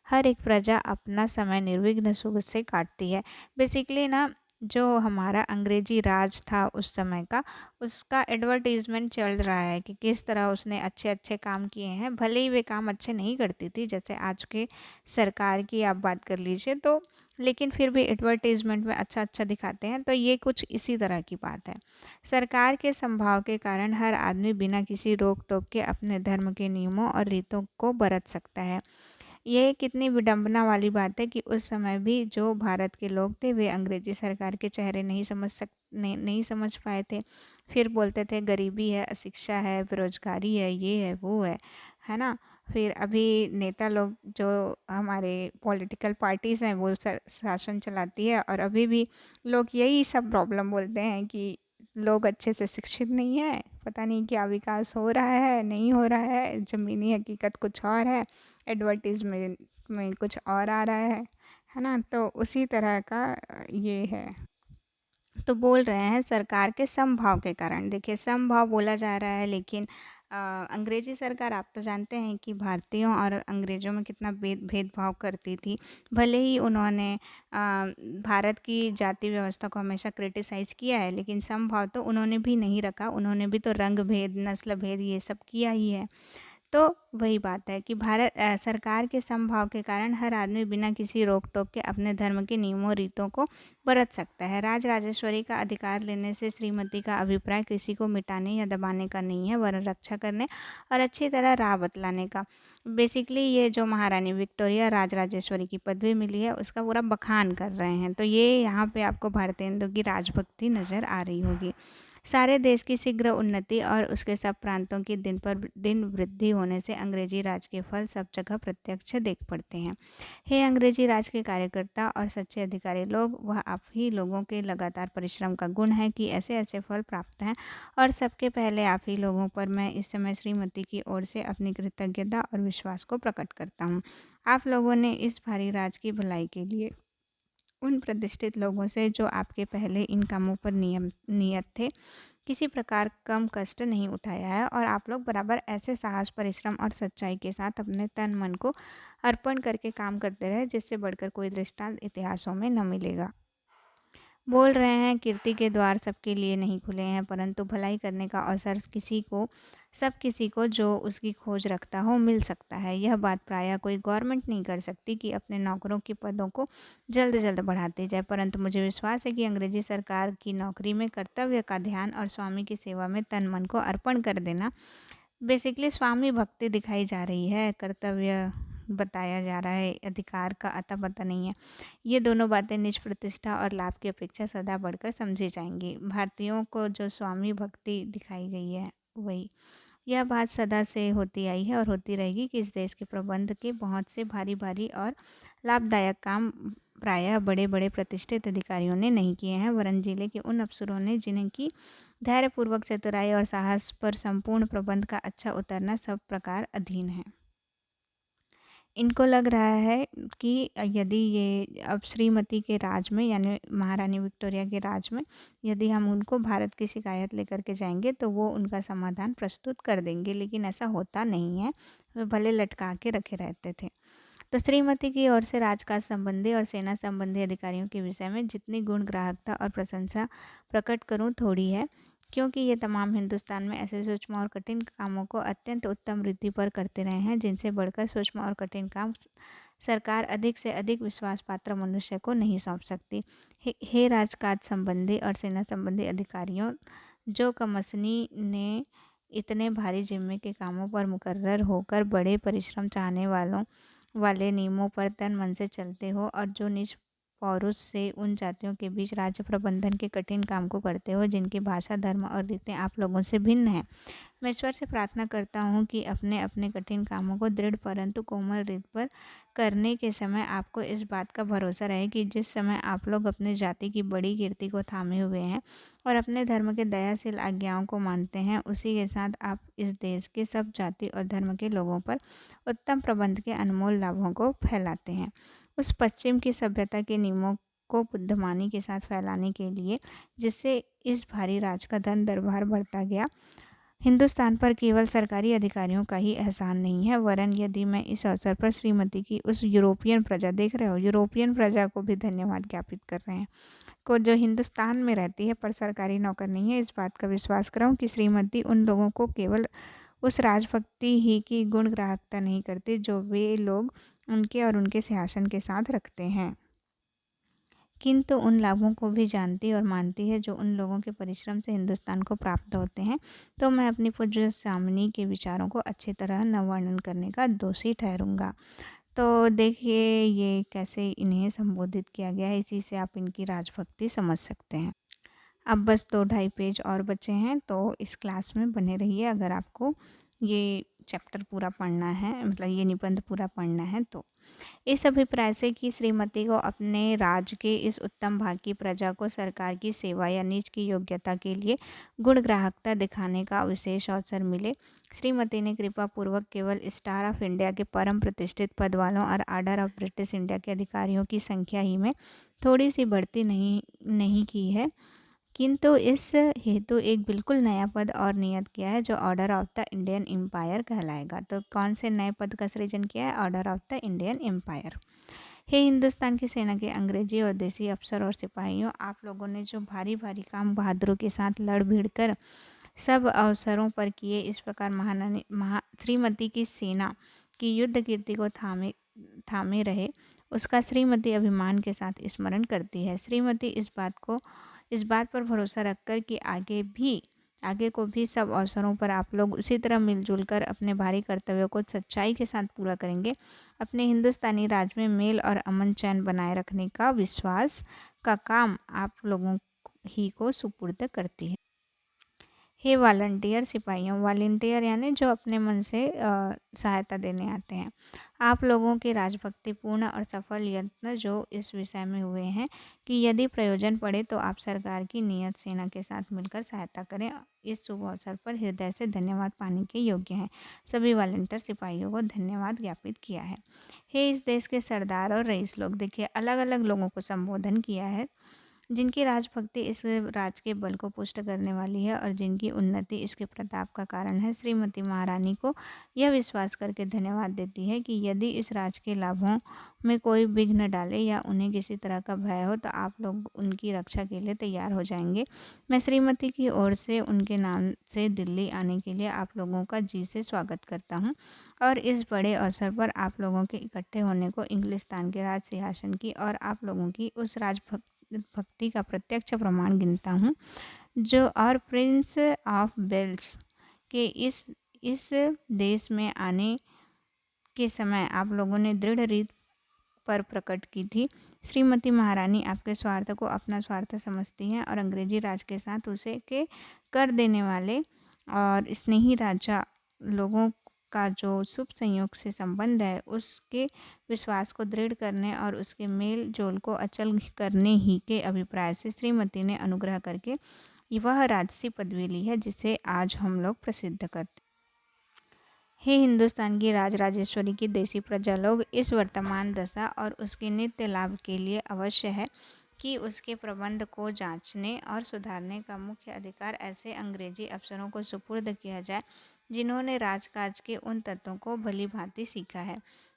हर एक प्रजा अपना समय निर्विघ्न सुख से काटती है। बेसिकली ना, जो हमारा अंग्रेजी राज था उस समय का, उसका एडवर्टीजमेंट चल रहा है कि किस तरह उसने अच्छे अच्छे काम किए हैं। भले ही वे काम अच्छे नहीं करती थी, जैसे आज के सरकार की आप बात कर लीजिए तो, लेकिन फिर भी एडवर्टीजमेंट में अच्छा अच्छा दिखाते हैं। तो ये कुछ इसी तरह की बात है। सरकार के संभाव के कारण हर आदमी बिना किसी रोक टोक के अपने धर्म के नियमों और रीतों को बरत सकता है। ये कितनी विडंबना वाली बात है कि उस समय भी जो भारत के लोग थे, वे अंग्रेजी सरकार के चेहरे नहीं समझ पाए थे। फिर बोलते थे गरीबी है, अशिक्षा है, बेरोजगारी है, ये है, वो है ना। फिर अभी नेता लोग जो हमारे पॉलिटिकल पार्टीज़ हैं, वो शासन चलाती है, और अभी भी लोग यही सब प्रॉब्लम बोलते हैं कि लोग अच्छे से शिक्षित नहीं है, पता नहीं क्या विकास हो रहा है, नहीं हो रहा है, ज़मीनी हकीकत कुछ और है, एडवर्टीजमेंट में कुछ और आ रहा है है ना? तो उसी तरह का ये है। तो बोल रहे हैं सरकार के समभाव के कारण। देखिए समभाव बोला जा रहा है, लेकिन अंग्रेज़ी सरकार आप तो जानते हैं कि भारतीयों और अंग्रेज़ों में कितना भेदभाव करती थी। भले ही उन्होंने भारत की जाति व्यवस्था को हमेशा क्रिटिसाइज़ किया है, लेकिन समभाव तो उन्होंने भी नहीं रखा। उन्होंने भी तो रंग भेद, नस्ल भेद ये सब किया ही है। तो वही बात है कि सरकार के समभाव के कारण हर आदमी बिना किसी रोक-टोक के अपने धर्म के नियमों रीतों को बरत सकता है। राज-राजेश्वरी का अधिकार लेने से श्रीमती का अभिप्राय किसी को मिटाने या दबाने का नहीं है, वरन रक्षा करने और अच्छी तरह राह बतलाने का। बेसिकली ये जो महारानी विक्टोरिया राज-राजेश्वरी की पदवी मिली है, उसका पूरा बखान कर रहे हैं। तो ये यहाँ पे आपको भारतेंदु की राजभक्ति नज़र आ रही होगी। सारे देश की शीघ्र उन्नति और उसके सब प्रांतों की दिन पर दिन वृद्धि होने से अंग्रेजी राज के फल सब जगह प्रत्यक्ष देख पड़ते हैं। हे अंग्रेजी राज के कार्यकर्ता और सच्चे अधिकारी लोग, वह आप ही लोगों के लगातार परिश्रम का गुण है कि ऐसे ऐसे फल प्राप्त हैं, और सबके पहले आप ही लोगों पर मैं इस समय श्रीमती की ओर से अपनी कृतज्ञता और विश्वास को प्रकट करता हूँ। आप लोगों ने इस भारी राज की भलाई के लिए उन प्रतिष्ठित लोगों से जो आपके पहले इन कामों पर नियत थे, किसी प्रकार कम कष्ट नहीं उठाया है, और आप लोग बराबर ऐसे साहस, परिश्रम और सच्चाई के साथ अपने तन मन को अर्पण करके काम करते रहे, जिससे बढ़कर कोई दृष्टांत इतिहासों में न मिलेगा। बोल रहे हैं कीर्ति के द्वार सबके लिए नहीं खुले हैं, परंतु भलाई करने का अवसर सब किसी को जो उसकी खोज रखता हो मिल सकता है। यह बात प्रायः कोई गवर्नमेंट नहीं कर सकती कि अपने नौकरों के पदों को जल्द जल्द बढ़ाती जाए, परंतु मुझे विश्वास है कि अंग्रेजी सरकार की नौकरी में कर्तव्य का ध्यान और स्वामी की सेवा में तन मन को अर्पण कर देना, बेसिकली स्वामी भक्ति दिखाई जा रही है, कर्तव्य बताया जा रहा है, अधिकार का अता पता नहीं है। ये दोनों बातें निज प्रतिष्ठा और लाभ की अपेक्षा सदा बढ़कर समझी जाएंगी। भारतीयों को जो स्वामी भक्ति दिखाई गई है, वही यह बात सदा से होती आई है और होती रहेगी कि इस देश के प्रबंध के बहुत से भारी भारी और लाभदायक काम प्रायः बड़े बड़े प्रतिष्ठित अधिकारियों ने नहीं किए हैं, वरन जिले के उन अफसरों ने जिन्हें की धैर्यपूर्वक, चतुराई और साहस पर संपूर्ण प्रबंध का अच्छा उतरना सब प्रकार अधीन है। इनको लग रहा है कि यदि ये अब श्रीमती के राज में, यानी महारानी विक्टोरिया के राज में, यदि हम उनको भारत की शिकायत लेकर के जाएंगे तो वो उनका समाधान प्रस्तुत कर देंगे, लेकिन ऐसा होता नहीं है। वे भले लटका के रखे रहते थे। तो श्रीमती की ओर से राजकाज संबंधी और सेना संबंधी अधिकारियों के विषय में जितनी गुण ग्राहकता और प्रशंसा प्रकट करूं थोड़ी है, क्योंकि ये तमाम हिंदुस्तान में ऐसे सूक्ष्म और कठिन कामों को अत्यंत उत्तम रीति पर करते रहे हैं, जिनसे बढ़कर सूक्ष्म और कठिन काम सरकार अधिक से अधिक विश्वास पात्र मनुष्य को नहीं सौंप सकती। हे राजकाज संबंधी और सेना संबंधी अधिकारियों, जो कमसनी ने इतने भारी जिम्मे के कामों पर मुकर्रर होकर बड़े परिश्रम चाहने वाले नियमों पर तन मन से चलते हो, और जो निज पौरुष से उन जातियों के बीच राज्य प्रबंधन के कठिन काम को करते हो जिनकी भाषा, धर्म और रीतें आप लोगों से भिन्न हैं। मैं ईश्वर से प्रार्थना करता हूँ कि अपने अपने कठिन कामों को दृढ़ परंतु कोमल रीत पर करने के समय आपको इस बात का भरोसा रहे कि जिस समय आप लोग अपने जाति की बड़ी कीर्ति को थामे हुए हैं और अपने धर्म के दयाशील आज्ञाओं को मानते हैं, उसी के साथ आप इस देश के सब जाति और धर्म के लोगों पर उत्तम प्रबंध के अनमोल लाभों को फैलाते हैं। उस पश्चिम की सभ्यता के नियमों को बुद्धिमानी के साथ फैलाने के लिए, जिससे इस भारी राज का धन दरबार बढ़ता गया, हिंदुस्तान पर केवल सरकारी अधिकारियों का ही एहसान नहीं है, वरन यदि मैं इस अवसर पर श्रीमती की उस यूरोपियन प्रजा, देख रहे हो, यूरोपियन प्रजा को भी धन्यवाद ज्ञापित कर रहे हैं, को जो हिंदुस्तान में रहती है पर सरकारी नौकर नहीं है, इस बात का विश्वास कराऊं कि श्रीमती उन लोगों को केवल उस राजभक्ति ही की गुण ग्राहकता नहीं करती जो वे लोग उनके और उनके सिंहासन के साथ रखते हैं, किंतु उन लाभों को भी जानती और मानती है जो उन लोगों के परिश्रम से हिंदुस्तान को प्राप्त होते हैं। तो मैं अपनी पूज्य स्वामिनी के विचारों को अच्छी तरह न वर्णन करने का दोषी ठहरूंगा। तो देखिए ये कैसे इन्हें संबोधित किया गया है, इसी से आप इनकी राजभक्ति समझ सकते हैं। अब बस 2-2.5 पेज और बचे हैं, तो इस क्लास में बने रहिए अगर आपको ये चैप्टर पूरा पढ़ना है, मतलब ये निबंध पूरा पढ़ना है। तो इस अभिप्राय से कि श्रीमती को अपने राज्य के इस उत्तम भाग की प्रजा को सरकार की सेवा या निज की योग्यता के लिए गुणग्राहकता दिखाने का विशेष अवसर मिले, श्रीमती ने कृपा पूर्वक केवल स्टार ऑफ इंडिया के परम प्रतिष्ठित पद वालों और आर्डर ऑफ ब्रिटिश इंडिया के अधिकारियों की संख्या ही में थोड़ी सी बढ़ती नहीं की है, किंतु इस हेतु एक बिल्कुल नया पद और नियत किया है जो order of the Indian empire कहलाएगा। तो कौन से नए पद का सृजन किया है? Order of the Indian empire. हे हिंदुस्तान की सेना के अंग्रेजी और देसी अफसर और सिपाहियों, आप लोगों ने जो भारी भारी काम बहादुरों के साथ लड़ भिड़ कर सब अवसरों पर किए, इस प्रकार श्रीमती की सेना की युद्ध कीर्ति को थामे थामे रहे, उसका श्रीमती अभिमान के साथ स्मरण करती है। श्रीमती इस बात पर भरोसा रखकर कि आगे को भी सब अवसरों पर आप लोग उसी तरह मिलजुल कर अपने भारी कर्तव्यों को सच्चाई के साथ पूरा करेंगे, अपने हिंदुस्तानी राज में मेल और अमन चैन बनाए रखने का विश्वास का काम आप लोगों ही को सुपुर्द करती है। हे वॉलंटियर सिपाहियों, वॉलंटियर यानी जो अपने मन से सहायता देने आते हैं, आप लोगों के राजभक्तिपूर्ण और सफल यत्न जो इस विषय में हुए हैं कि यदि प्रयोजन पड़े तो आप सरकार की नियत सेना के साथ मिलकर सहायता करें, इस शुभ अवसर पर हृदय से धन्यवाद पाने के योग्य हैं। सभी वॉलंटियर सिपाहियों को धन्यवाद ज्ञापित किया है। हे इस देश के सरदार और रईस लोग, देखिए अलग अलग लोगों को संबोधन किया है जिनकी राजभक्ति इस राज के बल को पुष्ट करने वाली है और जिनकी उन्नति इसके प्रताप का कारण है। श्रीमती महारानी को यह विश्वास करके धन्यवाद देती है कि यदि इस राज के लाभों में कोई विघ्न डाले या उन्हें किसी तरह का भय हो तो आप लोग उनकी रक्षा के लिए तैयार हो जाएंगे। मैं श्रीमती की ओर से उनके नाम से दिल्ली आने के लिए आप लोगों का जी से स्वागत करता हूँ और इस बड़े अवसर पर आप लोगों के इकट्ठे होने को इंग्लिस्तान के राज सिंहासन की और आप लोगों की उस भक्ति का प्रत्यक्ष प्रमाण गिनता हूँ जो और प्रिंस ऑफ वेल्स के इस देश में आने के समय आप लोगों ने दृढ़ रीत पर प्रकट की थी। श्रीमती महारानी आपके स्वार्थ को अपना स्वार्थ समझती हैं और अंग्रेजी राज के साथ उसे के कर देने वाले और स्नेही राजा लोगों का जो शुभ संयोग से संबंध है उसके विश्वास को दृढ़ करने और उसके मेल जोल को अचल करने ही के अभिप्राय से श्रीमती ने अनुग्रह करके वह राजसी पदवी ली है जिसे आज हम लोग प्रसिद्ध करते। हे हिंदुस्तान की राजराजेश्वरी की देसी प्रजा लोग, इस वर्तमान दशा और उसके नित्य लाभ के लिए अवश्य है कि उसके प्रबंध को जांचने और सुधारने का मुख्य अधिकार ऐसे अंग्रेजी अफसरों को सुपुर्द किया जाए जिन्होंने राजकाज के उन तत्वों को भली भांति सीखा है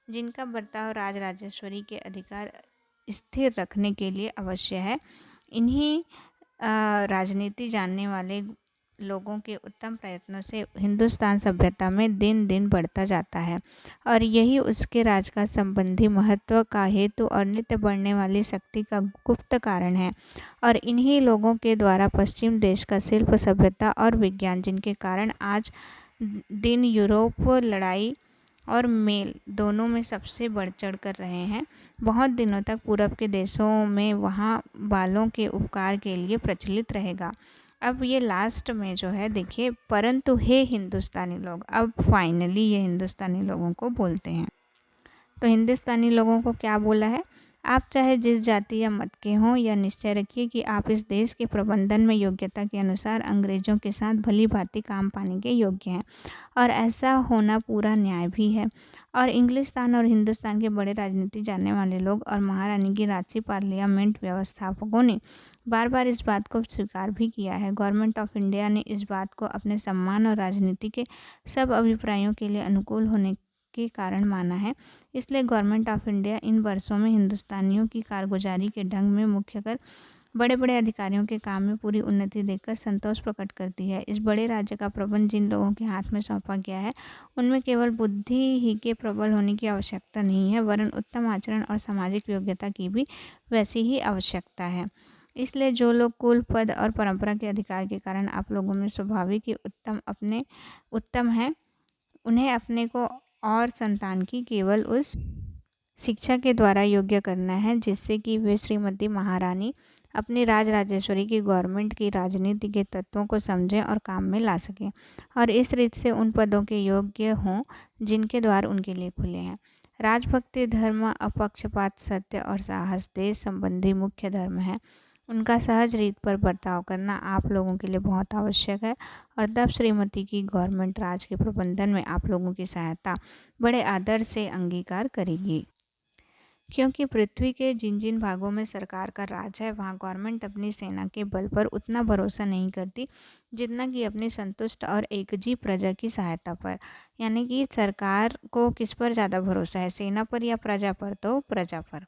जिनका बर्ताव राजराजेश्वरी के अधिकार स्थिर रखने के लिए अवश्य है। इन्हीं राजनीति जानने वाले लोगों के उत्तम प्रयत्नों से हिंदुस्तान सभ्यता में दिन दिन बढ़ता जाता है और यही उसके राज का संबंधी महत्व का हेतु और नित्य बढ़ने वाली शक्ति का गुप्त कारण है। और इन्हीं लोगों के द्वारा पश्चिम देश का शिल्प सभ्यता और विज्ञान, जिनके कारण आज दिन यूरोप लड़ाई और मेल दोनों में सबसे बढ़ चढ़ कर रहे हैं, बहुत दिनों तक पूरब के देशों में वहाँ वालों के उपकार के लिए प्रचलित रहेगा। अब ये लास्ट में जो है देखिए, परंतु हे हिंदुस्तानी लोग, अब फाइनली ये हिंदुस्तानी लोगों को बोलते हैं। तो हिंदुस्तानी लोगों को क्या बोला है? आप चाहे जिस जाति या मत के हों, यह निश्चय रखिए कि आप इस देश के प्रबंधन में योग्यता के अनुसार अंग्रेजों के साथ भली भांति काम पाने के योग्य हैं और ऐसा होना पूरा न्याय भी है। और इंग्लिस्तान और हिंदुस्तान के बड़े राजनीति जानने वाले लोग और महारानी की राजसी पार्लियामेंट व्यवस्थापकों ने बार बार इस बात को स्वीकार भी किया है। गवर्नमेंट ऑफ इंडिया ने इस बात को अपने सम्मान और राजनीति के सब अभिप्रायों के लिए अनुकूल होने के कारण माना है। इसलिए गवर्नमेंट ऑफ इंडिया इन वर्षों में हिंदुस्तानियों की कारगुजारी के ढंग में मुख्यकर बड़े बड़े अधिकारियों के काम में पूरी उन्नति देखकर संतोष प्रकट करती है। इस बड़े राज्य का प्रबंध जिन लोगों के हाथ में सौंपा गया है उनमें केवल बुद्धि ही के प्रबल होने की आवश्यकता नहीं है, वरन उत्तम आचरण और सामाजिक योग्यता की भी वैसी ही आवश्यकता है। इसलिए जो लोग कुल, पद और परंपरा के अधिकार के कारण आप लोगों में स्वाभाविक ही उत्तम हैं, उन्हें अपने को और संतान की केवल उस शिक्षा के द्वारा योग्य करना है जिससे कि वे श्रीमती महारानी अपनी राजराजेश्वरी की गवर्नमेंट की राजनीति के तत्वों को समझें और काम में ला सकें और इस रीत से उन पदों के योग्य हों जिनके द्वार उनके लिए खुले हैं। राजभक्ति, धर्म, अपक्षपात, सत्य और साहस देश संबंधी मुख्य धर्म है। उनका सहज रीत पर बर्ताव करना आप लोगों के लिए बहुत आवश्यक है और तब श्रीमती की गवर्नमेंट राज के प्रबंधन में आप लोगों की सहायता बड़े आदर से अंगीकार करेगी। क्योंकि पृथ्वी के जिन जिन भागों में सरकार का राज है वहाँ गवर्नमेंट अपनी सेना के बल पर उतना भरोसा नहीं करती जितना कि अपनी संतुष्ट और एकजी प्रजा की सहायता पर। यानी कि सरकार को किस पर ज़्यादा भरोसा है, सेना पर या प्रजा पर? तो प्रजा पर,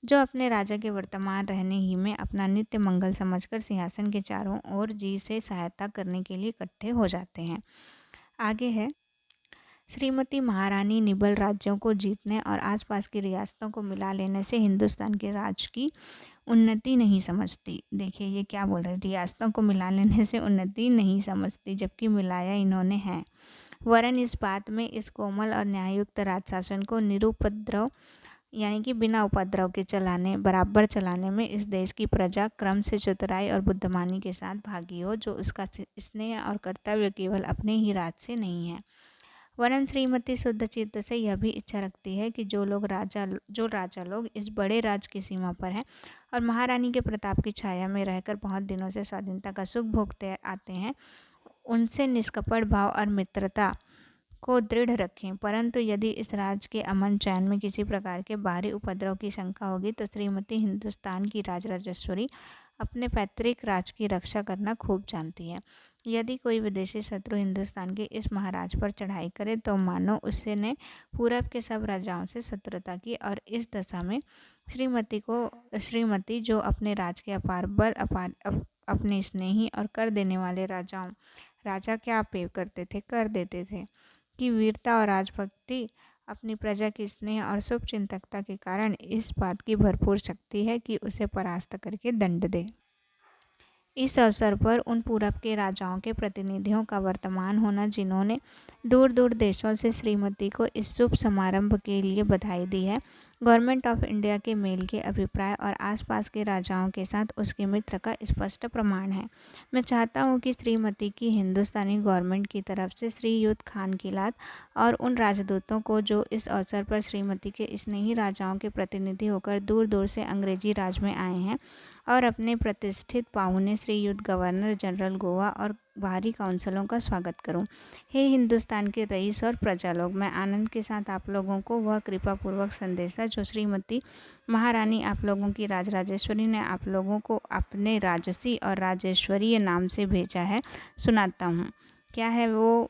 जो अपने राजा के वर्तमान रहने ही में अपना नित्य मंगल समझकर सिंहासन के चारों ओर जी से सहायता करने के लिए इकट्ठे हो जाते हैं। आगे है, श्रीमती महारानी निबल राज्यों को जीतने और आसपास की रियासतों को मिला लेने से हिंदुस्तान के राज की उन्नति नहीं समझती। देखिए ये क्या बोल रहे हैं, रियासतों को मिला लेने से उन्नति नहीं समझती, जबकि मिलाया इन्होंने है। वरन इस बात में इस कोमल और न्याययुक्त राजशासन को निरुपद्रव यानी कि बिना उपद्रव के बराबर चलाने में इस देश की प्रजा क्रम से चतुराई और बुद्धिमानी के साथ भागी हो, जो उसका स्नेह और कर्तव्य केवल अपने ही राज से नहीं है, वरन श्रीमती शुद्ध चित्त से यह भी इच्छा रखती है कि जो राजा लोग इस बड़े राज की सीमा पर हैं और महारानी के प्रताप की छाया में रहकर बहुत दिनों से स्वाधीनता का सुख भोगते आते हैं, उनसे निष्कपट भाव और मित्रता को दृढ़ रखें। परंतु यदि इस राज के अमन चैन में किसी प्रकार के बाहरी उपद्रव की शंका होगी तो श्रीमती हिंदुस्तान की राजराजेश्वरी अपने पैतृक राज की रक्षा करना खूब जानती है। यदि कोई विदेशी शत्रु हिंदुस्तान के इस महाराज पर चढ़ाई करे तो मानो उसने पूरब के सब राजाओं से शत्रुता की, और इस दशा में श्रीमती जो अपने राज के अपार बल अपने स्नेही और कर देने वाले राजा क्या पे करते थे, कर देते थे, की वीरता और राजभक्ति अपनी प्रजा की स्नेह और शुभ चिंतकता के कारण इस बात की भरपूर शक्ति है कि उसे परास्त करके दंड दे। इस अवसर पर उन पूरब के राजाओं के प्रतिनिधियों का वर्तमान होना, जिन्होंने दूर दूर देशों से श्रीमती को इस शुभ समारंभ के लिए बधाई दी है, गवर्नमेंट ऑफ इंडिया के मेल के अभिप्राय और आसपास के राजाओं के साथ उसके मित्र का स्पष्ट प्रमाण है। मैं चाहता हूँ कि श्रीमती की हिंदुस्तानी गवर्नमेंट की तरफ से श्रीयुत खान किलात और उन राजदूतों को जो इस अवसर पर श्रीमती के स्नेही राजाओं के प्रतिनिधि होकर दूर दूर से अंग्रेजी राज में आए हैं, और अपने प्रतिष्ठित पाहुने श्रीयुत गवर्नर जनरल गोवा और बाहरी काउंसिलों का स्वागत करूं। हे हिंदुस्तान के रईस और प्रजा लोग, मैं आनंद के साथ आप लोगों को वह कृपापूर्वक संदेशा जो श्रीमती महारानी आप लोगों की राजराजेश्वरी ने आप लोगों को अपने राजसी और राजेश्वरीय नाम से भेजा है सुनाता हूँ। क्या है वो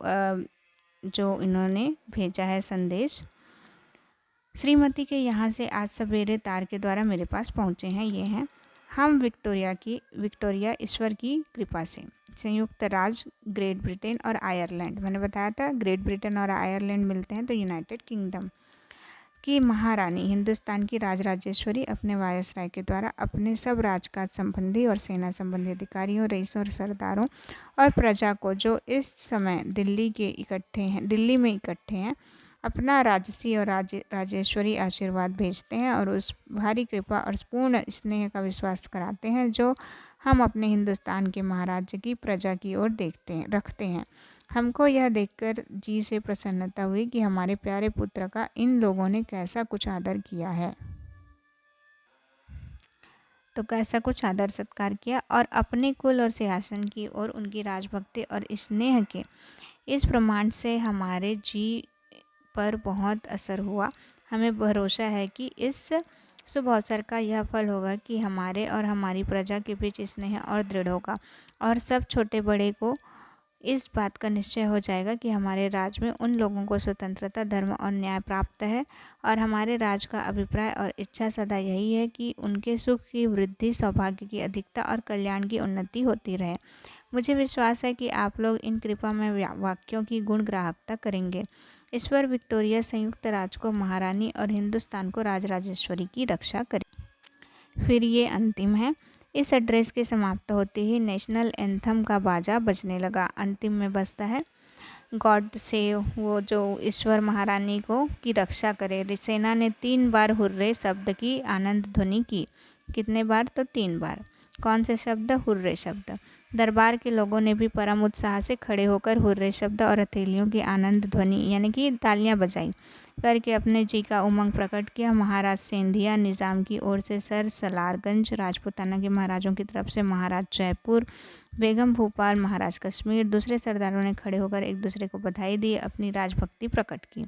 जो इन्होंने भेजा है संदेश? श्रीमती के यहाँ से आज सवेरे तार के द्वारा मेरे पास पहुँचे हैं। ये हैं, हम विक्टोरिया ईश्वर की कृपा से संयुक्त राज्य ग्रेट ब्रिटेन और आयरलैंड, मैंने बताया था ग्रेट ब्रिटेन और आयरलैंड मिलते हैं तो यूनाइटेड किंगडम की महारानी हिंदुस्तान की राजराजेश्वरी अपने वायसराय के द्वारा अपने सब राजकाज संबंधी और सेना संबंधी अधिकारियों, रईसों और सरदारों और प्रजा को जो इस समय दिल्ली में इकट्ठे हैं अपना राजसी और राजेश्वरी आशीर्वाद भेजते हैं और उस भारी कृपा और पूर्ण स्नेह का विश्वास कराते हैं जो हम अपने हिंदुस्तान के महाराज की प्रजा की ओर रखते हैं। हमको यह देखकर जी से प्रसन्नता हुई कि हमारे प्यारे पुत्र का इन लोगों ने कैसा कुछ आदर किया है। तो कैसा कुछ आदर सत्कार किया, और अपने कुल और सिंहासन की ओर उनकी राजभक्ति और स्नेह के इस प्रमाण से हमारे जी पर बहुत असर हुआ। हमें भरोसा है कि इस शुभ अवसर का यह फल होगा कि हमारे और हमारी प्रजा के बीच स्नेह और दृढ़ होगा, और सब छोटे बड़े को इस बात का निश्चय हो जाएगा कि हमारे राज में उन लोगों को स्वतंत्रता, धर्म और न्याय प्राप्त है, और हमारे राज का अभिप्राय और इच्छा सदा यही है कि उनके सुख की वृद्धि, सौभाग्य की अधिकता और कल्याण की उन्नति होती रहे। मुझे विश्वास है कि आप लोग इन कृपामय वाक्यों की गुण ग्राहकता करेंगे। ईश्वर विक्टोरिया संयुक्त राज्य को महारानी और हिंदुस्तान को राजराजेश्वरी की रक्षा करे। फिर ये अंतिम है। इस एड्रेस के समाप्त होते ही नेशनल एंथम का बाजा बजने लगा। अंतिम में बजता है गॉड सेव, वो जो ईश्वर महारानी को की रक्षा करे। सेना ने 3 बार हुर्रे शब्द की आनंद ध्वनि की। कितने बार? तो 3 बार। कौन से शब्द? हुर्रे शब्द। दरबार के लोगों ने भी परम उत्साह से खड़े होकर हुर्रे शब्द और हथेलियों की आनंद ध्वनि यानी कि तालियां बजाई करके अपने जी का उमंग प्रकट किया। महाराज सिंधिया निज़ाम की ओर से सर सलारगंज, राजपूताना के महाराजों की तरफ से महाराज जयपुर, बेगम भोपाल, महाराज कश्मीर, दूसरे सरदारों ने खड़े होकर एक दूसरे को बधाई दी, अपनी राजभक्ति प्रकट की।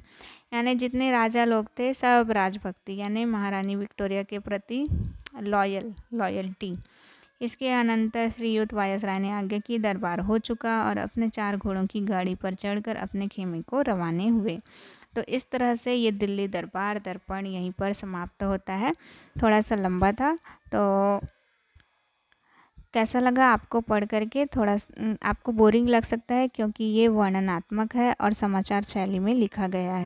यानी जितने राजा लोग थे सब राजभक्ति यानी महारानी विक्टोरिया के प्रति लॉयल्टी। इसके अनंतर श्रीयुत वायसराय ने आज्ञा की, दरबार हो चुका, और अपने 4 घोड़ों की गाड़ी पर चढ़कर अपने खेमे को रवाने हुए। तो इस तरह से ये दिल्ली दरबार दर्पण यहीं पर समाप्त होता है। थोड़ा सा लंबा था, तो कैसा लगा आपको पढ़ करके? थोड़ा आपको बोरिंग लग सकता है क्योंकि ये वर्णनात्मक है और समाचार शैली में लिखा गया है।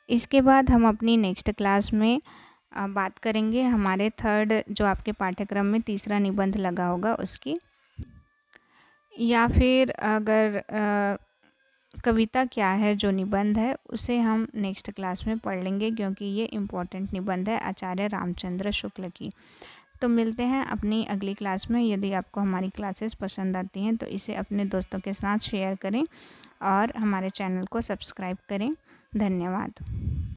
इसके बाद हम अपनी नेक्स्ट क्लास में बात करेंगे हमारे थर्ड जो आपके पाठ्यक्रम में तीसरा निबंध लगा होगा उसकी, या फिर अगर कविता क्या है जो निबंध है उसे हम नेक्स्ट क्लास में पढ़ लेंगे क्योंकि ये इम्पोर्टेंट निबंध है आचार्य रामचंद्र शुक्ल की। तो मिलते हैं अपनी अगली क्लास में। यदि आपको हमारी क्लासेस पसंद आती हैं तो इसे अपने दोस्तों के साथ शेयर करें और हमारे चैनल को सब्सक्राइब करें। धन्यवाद।